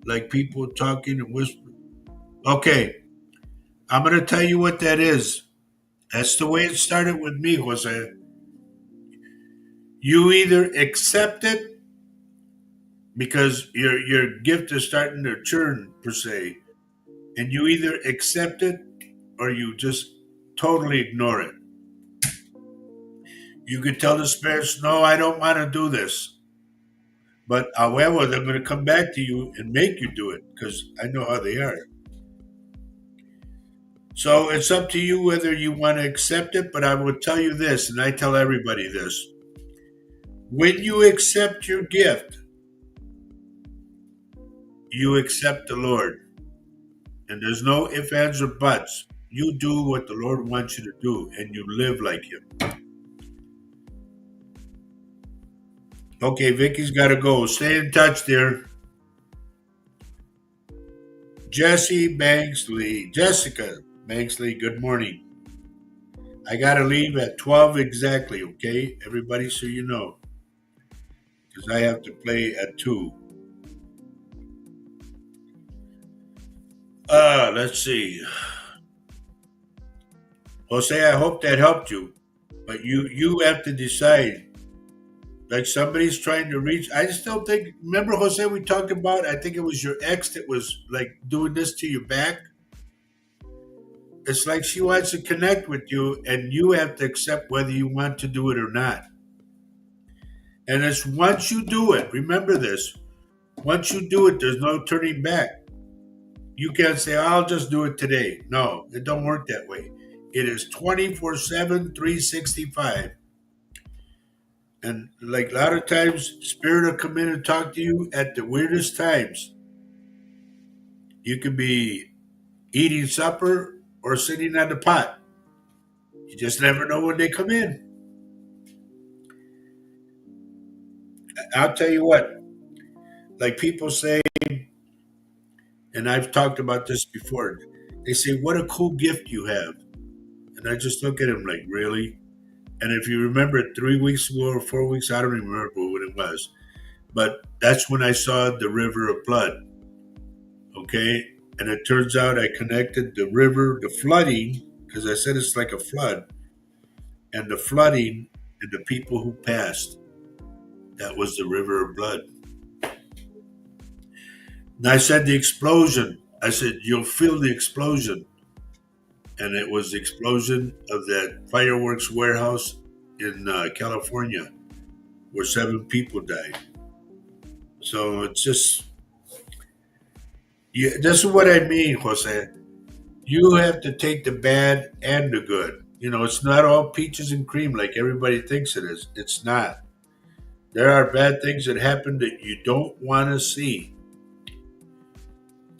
like people talking and whispering. Okay, I'm going to tell you what that is. That's the way it started with me, Jose. You either accept it because your gift is starting to churn per se, and you either accept it or you just totally ignore it. You could tell the spirits, "No, I don't want to do this," but however, they're going to come back to you and make you do it because I know how they are. So it's up to you whether you want to accept it. But I will tell you this, and I tell everybody this: when you accept your gift, you accept the Lord. And there's no ifs, ands, or buts. You do what the Lord wants you to do, and you live like Him. Okay, Vicky's got to go. Stay in touch, dear. Jesse Banksley. Jessica Banksley, good morning. I got to leave at 12 exactly, okay? Everybody, so you know. Because I have to play at 2. Let's see. Jose, I hope that helped you. But you have to decide. Like somebody's trying to reach. I just don't think. Remember, Jose, we talked about. I think it was your ex that was like doing this to your back. It's like she wants to connect with you, and you have to accept whether you want to do it or not. And it's once you do it. Remember this. Once you do it, there's no turning back. You can't say, "I'll just do it today." No, it don't work that way. It is 24/7, 365. And like a lot of times, spirit will come in and talk to you at the weirdest times. You could be eating supper or sitting on the pot. You just never know when they come in. I'll tell you what, like people say, and I've talked about this before, they say, "What a cool gift you have." And I just look at him like, really? And if you remember 3 weeks ago or 4 weeks, I don't even remember what it was, but that's when I saw the river of blood. Okay. And it turns out I connected the river, the flooding, because I said it's like a flood, and the flooding and the people who passed. That was the river of blood. And I said the explosion. I said, you'll feel the explosion. And it was the explosion of that fireworks warehouse in California where 7 people died. So it's just, this is what I mean, Jose. You have to take the bad and the good. It's not all peaches and cream like everybody thinks it is. It's not. There are bad things that happen that you don't want to see.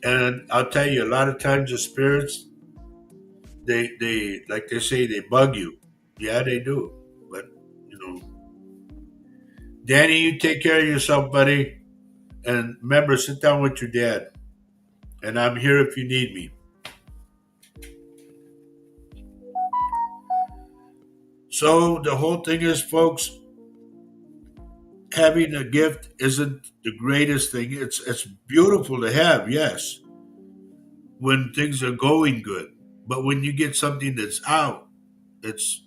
And I'll tell you, a lot of times the spirits, they like they say, they bug you. Yeah, they do. But, you know, Danny, you take care of yourself, buddy. And remember, sit down with your dad. And I'm here if you need me. So the whole thing is, folks, having a gift isn't the greatest thing. It's beautiful to have, yes, when things are going good. But when you get something that's out, it's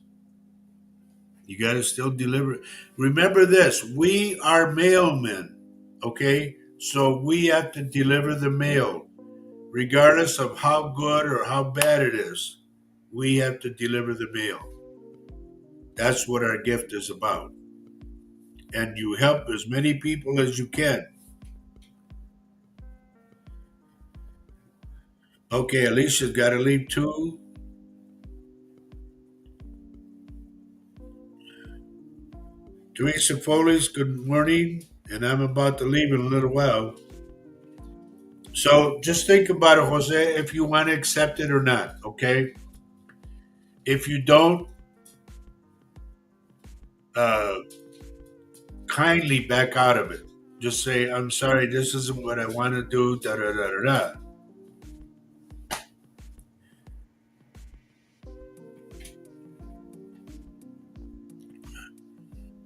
you got to still deliver it. Remember this: we are mailmen, okay? So we have to deliver the mail, regardless of how good or how bad it is. We have to deliver the mail. That's what our gift is about. And you help as many people as you can. Okay, Alicia's got to leave too. Teresa Foley's good morning, and I'm about to leave in a little while. So just think about it, Jose, if you want to accept it or not, okay? If you don't, uh, kindly back out of it. Just say, I'm sorry, this isn't what I want to do, da da da da da.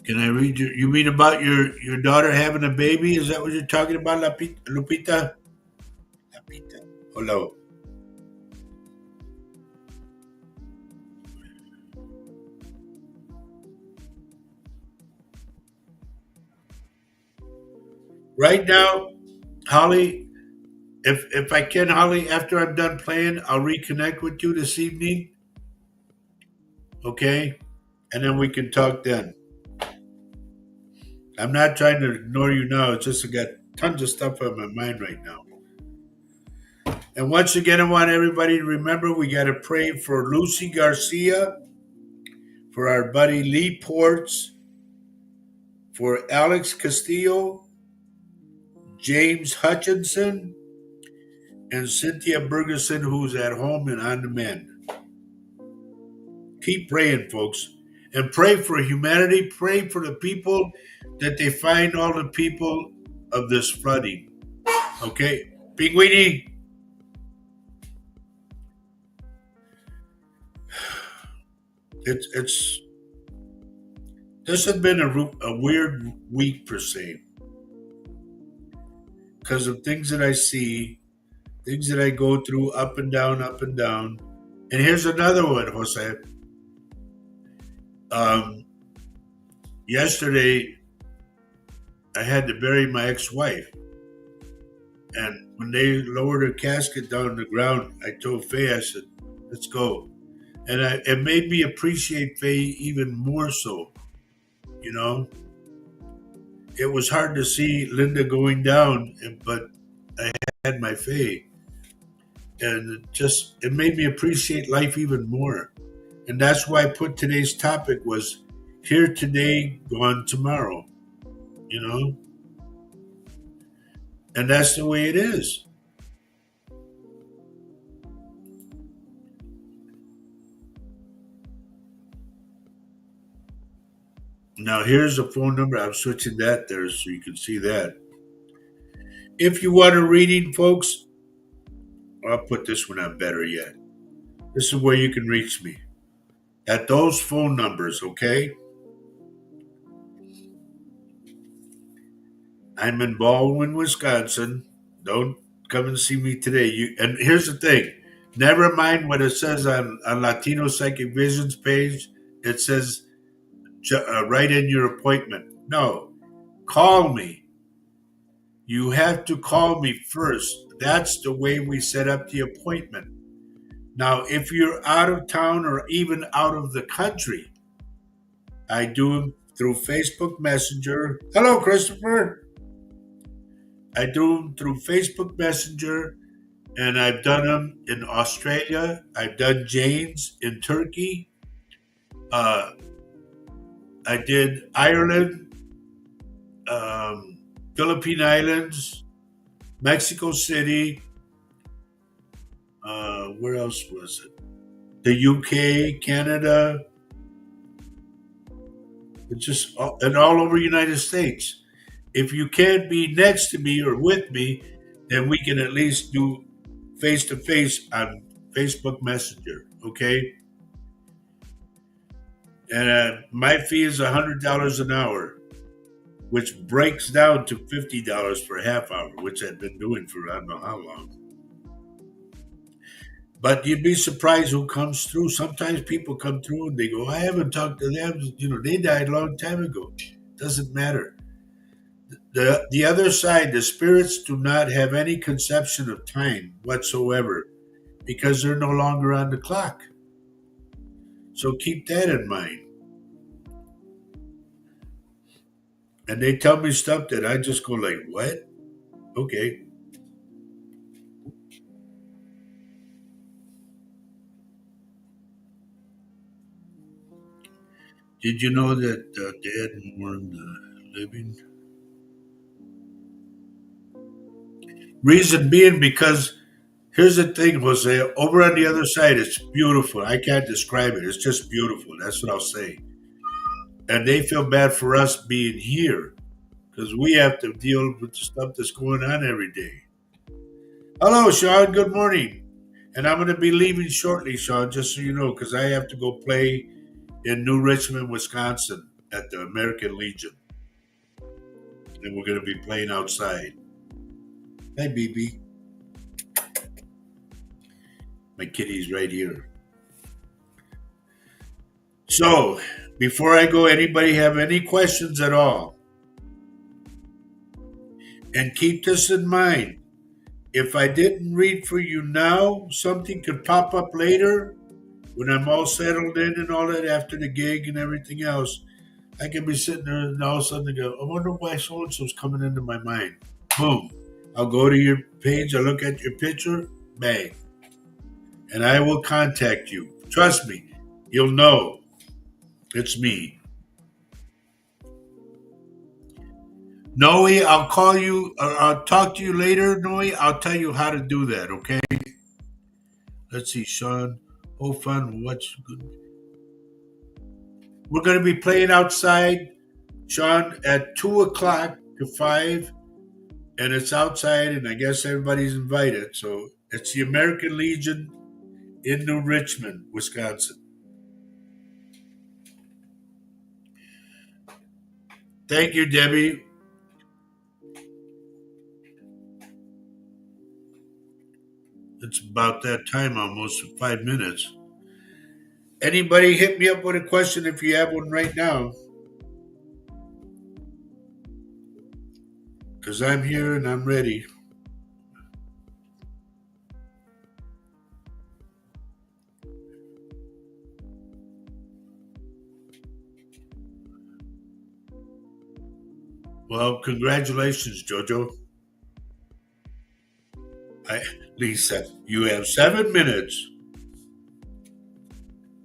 Can I read you mean about your daughter having a baby? Is that what you're talking about, Lupita? Lupita. Hello. Right now, Holly, if I can, Holly, after I'm done playing, I'll reconnect with you this evening, okay? And then we can talk then. I'm not trying to ignore you now. It's just I got tons of stuff on my mind right now. And once again, I want everybody to remember we got to pray for Lucy Garcia, for our buddy Lee Ports, for Alex Castillo, James Hutchinson, and Cynthia Bergeson, who's at home and on the mend. Keep praying, folks. And pray for humanity. Pray for the people that they find all the people of this flooding. Okay? Pinguini, it's this has been a weird week per se because of things that I see, things that I go through, up and down, up and down. And here's another one, Jose. Um, Yesterday, I had to bury my ex-wife, and when they lowered her casket down the ground, I told Faye, I said, "Let's go." And it made me appreciate Faye even more so. You know, it was hard to see Linda going down, but I had my Faye, and it made me appreciate life even more. And that's why I put today's topic was here today, gone tomorrow. You know, and that's the way it is. Now here's the phone number. I'm switching that there so you can see that. If you want a reading, folks, I'll put this one on better yet. This is where you can reach me at those phone numbers, okay? I'm in Baldwin, Wisconsin. Don't come and see me today. And here's the thing. Never mind what it says on Latino Psychic Visions page. It says write in your appointment. No, call me. You have to call me first. That's the way we set up the appointment. Now, if you're out of town or even out of the country, I do them through Facebook Messenger. Hello, Christopher. I do them through Facebook Messenger, and I've done them in Australia. I've done Jane's in Turkey. Uh, I did Ireland, um, Philippine Islands, Mexico City. Where else was it? The UK, Canada, it's just and all over the United States. If you can't be next to me or with me, then we can at least do face to face on Facebook Messenger. Okay, and my fee is $100 an hour, which breaks down to $50 for a half hour, which I've been doing for I don't know how long. But you'd be surprised who comes through. Sometimes people come through and they go, I haven't talked to them. You know, they died a long time ago. Doesn't matter. The other side, the spirits do not have any conception of time whatsoever because they're no longer on the clock. So keep that in mind. And they tell me stuff that I just go like, what? Okay. Did you know that dead more than living? Reason being because here's the thing, Jose. Over on the other side, it's beautiful. I can't describe it. It's just beautiful. That's what I'll say. And they feel bad for us being here because we have to deal with the stuff that's going on every day. Hello, Sean. Good morning. And I'm going to be leaving shortly, Sean, just so you know, because I have to go play in New Richmond, Wisconsin at the American Legion. And we're going to be playing outside. Hi, BB. My kitty's right here. So, before I go, anybody have any questions at all? And keep this in mind. If I didn't read for you now, something could pop up later when I'm all settled in and all that after the gig and everything else. I could be sitting there and all of a sudden I go, I wonder why so and so's coming into my mind. Boom. I'll go to your page, I'll look at your picture, bang. And I will contact you. Trust me, you'll know it's me. Noe, I'll call you, I'll talk to you later, Noe. I'll tell you how to do that, okay? Let's see, Sean. Oh, fun. What's good? We're going to be playing outside, Sean, at 2 o'clock to 5, and it's outside, and I guess everybody's invited. So it's the American Legion in New Richmond, Wisconsin. Thank you, Debbie. It's about that time almost, 5 minutes. Anybody hit me up with a question if you have one right now? Because I'm here and I'm ready. Well, congratulations, Jojo. Lisa, you have 7 minutes.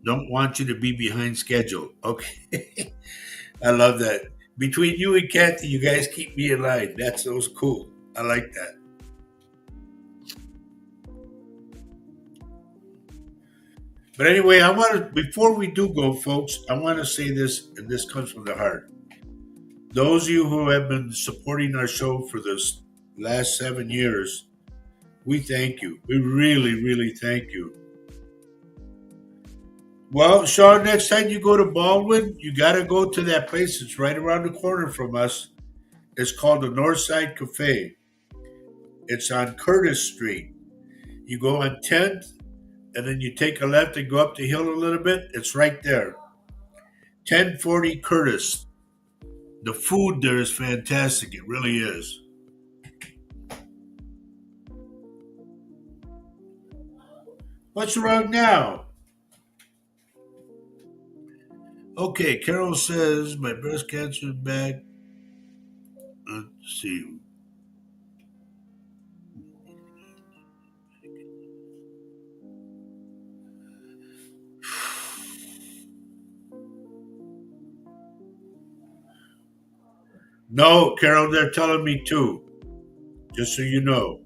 Don't want you to be behind schedule. Okay. I love that. Between you and Kathy, you guys keep me in line. That's so cool. I like that. But anyway, I want to, before we do go, folks, I want to say this, and this comes from the heart. Those of you who have been supporting our show for this last 7 years, we thank you. We really, really thank you. Well, Sean, next time you go to Baldwin, you got to go to that place. It's right around the corner from us. It's called the Northside Cafe. It's on Curtis Street. You go on 10th, and then you take a left and go up the hill a little bit. It's right there. 1040 Curtis. The food there is fantastic. It really is. What's wrong now? Okay, Carol says my breast cancer is back. Let's see. No, Carol, they're telling me too. Just so you know.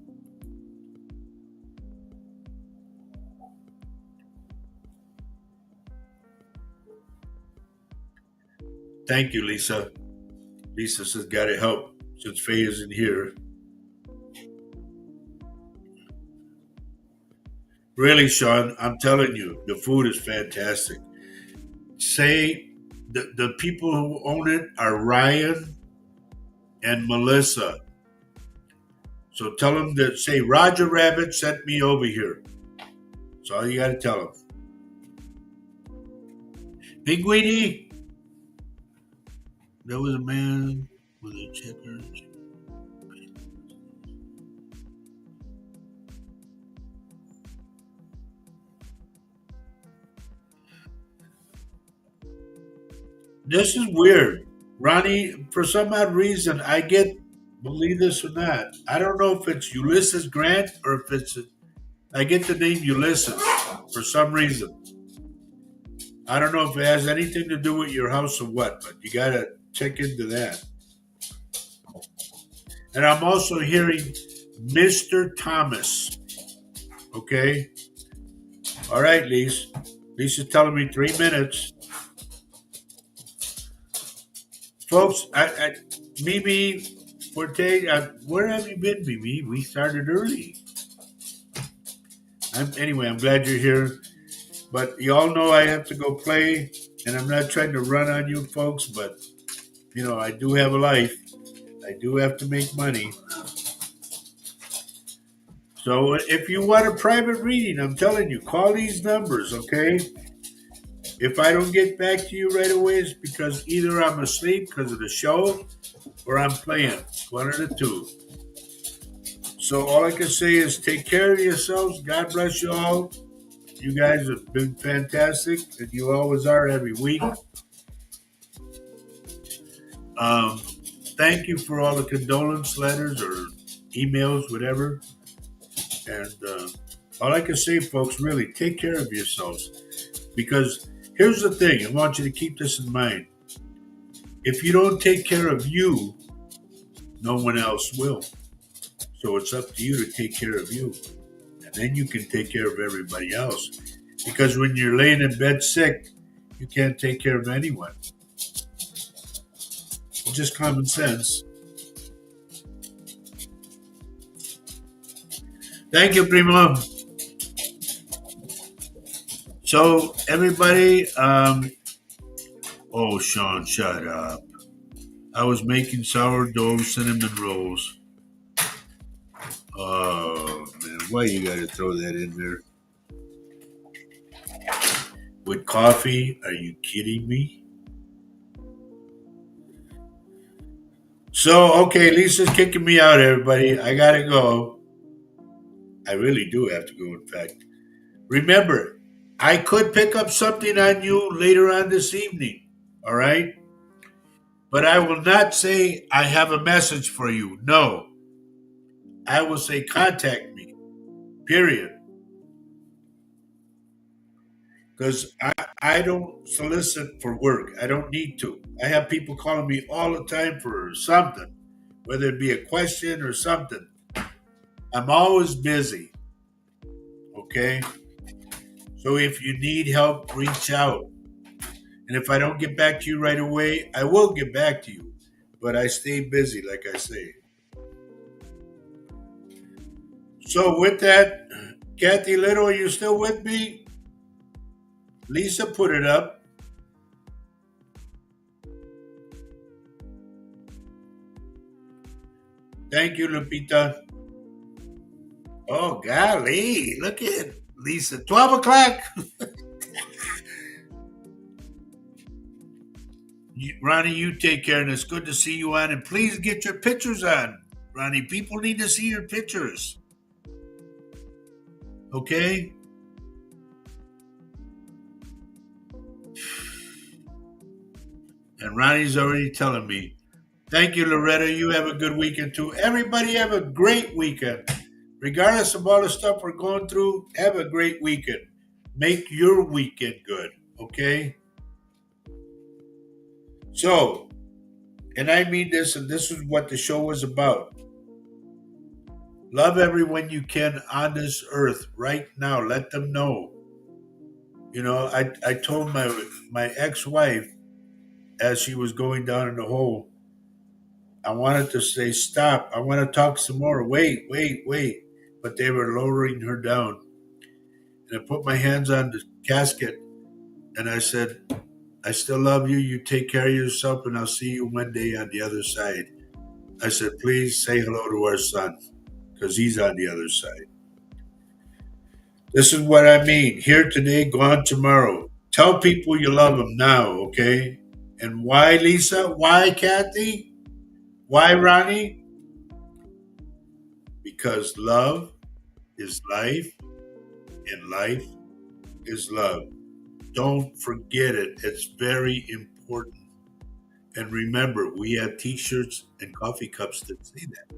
Thank you, Lisa. Lisa says, gotta help since Faye isn't here. Really, Sean, I'm telling you, the food is fantastic. Say the people who own it are Ryan and Melissa. So tell them that say Roger Rabbit sent me over here. That's all you gotta tell them. Pinguini, there was a man with a checker. This is weird. Ronnie, for some odd reason, I get, believe this or not, I don't know if it's Ulysses Grant or if it's, I get the name Ulysses for some reason. I don't know if it has anything to do with your house or what, but you got to check into that. And I'm also hearing Mr. Thomas. Okay. All right, Lise. Lisa's telling me 3 minutes. Folks, Mimi Forte, where have you been, Mimi? We started early. Anyway, I'm glad you're here. But you all know I have to go play, and I'm not trying to run on you folks, but, I do have a life. I do have to make money. So if you want a private reading, I'm telling you, call these numbers, okay? If I don't get back to you right away, it's because either I'm asleep because of the show or I'm playing. One of the two. So all I can say is take care of yourselves. God bless you all. You guys have been fantastic, and you always are every week. Um, Thank you for all the condolence letters or emails, whatever. And all I can say, folks, really take care of yourselves. Because here's the thing I want you to keep this in mind. If you don't take care of you, no one else will. So it's up to you to take care of you. And then you can take care of everybody else. Because when you're laying in bed sick, you can't take care of anyone. It's just common sense. Thank you, Primo. So, everybody, oh, Sean, shut up. I was making sourdough cinnamon rolls. Oh, man, why you gotta throw that in there? With coffee? Are you kidding me? So, okay, Lisa's kicking me out, everybody. I gotta go. I really do have to go, in fact. Remember, I could pick up something on you later on this evening, all right? But I will not say I have a message for you. No. I will say contact me, period. Because I don't solicit for work. I don't need to. I have people calling me all the time for something, whether it be a question or something. I'm always busy, okay? So if you need help, reach out. And if I don't get back to you right away, I will get back to you. But I stay busy, like I say. So with that, Kathy Little, are you still with me? Lisa put it up. Thank you, Lupita. Oh, golly. Look at Lisa. 12 o'clock. Ronnie, you take care, and it's good to see you on. And please get your pictures on. Ronnie, people need to see your pictures. Okay? And Ronnie's already telling me. Thank you, Loretta. You have a good weekend too. Everybody have a great weekend. Regardless of all the stuff we're going through, have a great weekend. Make your weekend good. Okay? So, and I mean this, and this is what the show was about. Love everyone you can on this earth right now. Let them know. I told my ex-wife as she was going down in the hole, I wanted to say, stop. I want to talk some more. Wait, wait, wait. But they were lowering her down. And I put my hands on the casket and I said, I still love you. You take care of yourself, and I'll see you one day on the other side. I said, please say hello to our son because he's on the other side. This is what I mean. Here today, gone tomorrow. Tell people you love them now, okay? And why, Lisa? Why, Kathy? Why, Ronnie? Because love is life, and life is love. Don't forget it. It's very important. And remember, we have t shirts and coffee cups that say that.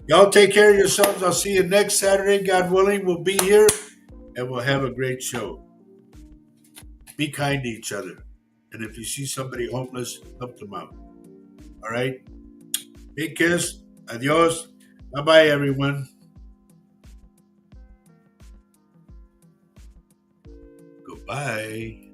Y'all take care of yourselves. I'll see you next Saturday. God willing, we'll be here and we'll have a great show. Be kind to each other. And if you see somebody homeless, help them out. All right? Big kiss. Adios. Bye bye, everyone. Goodbye.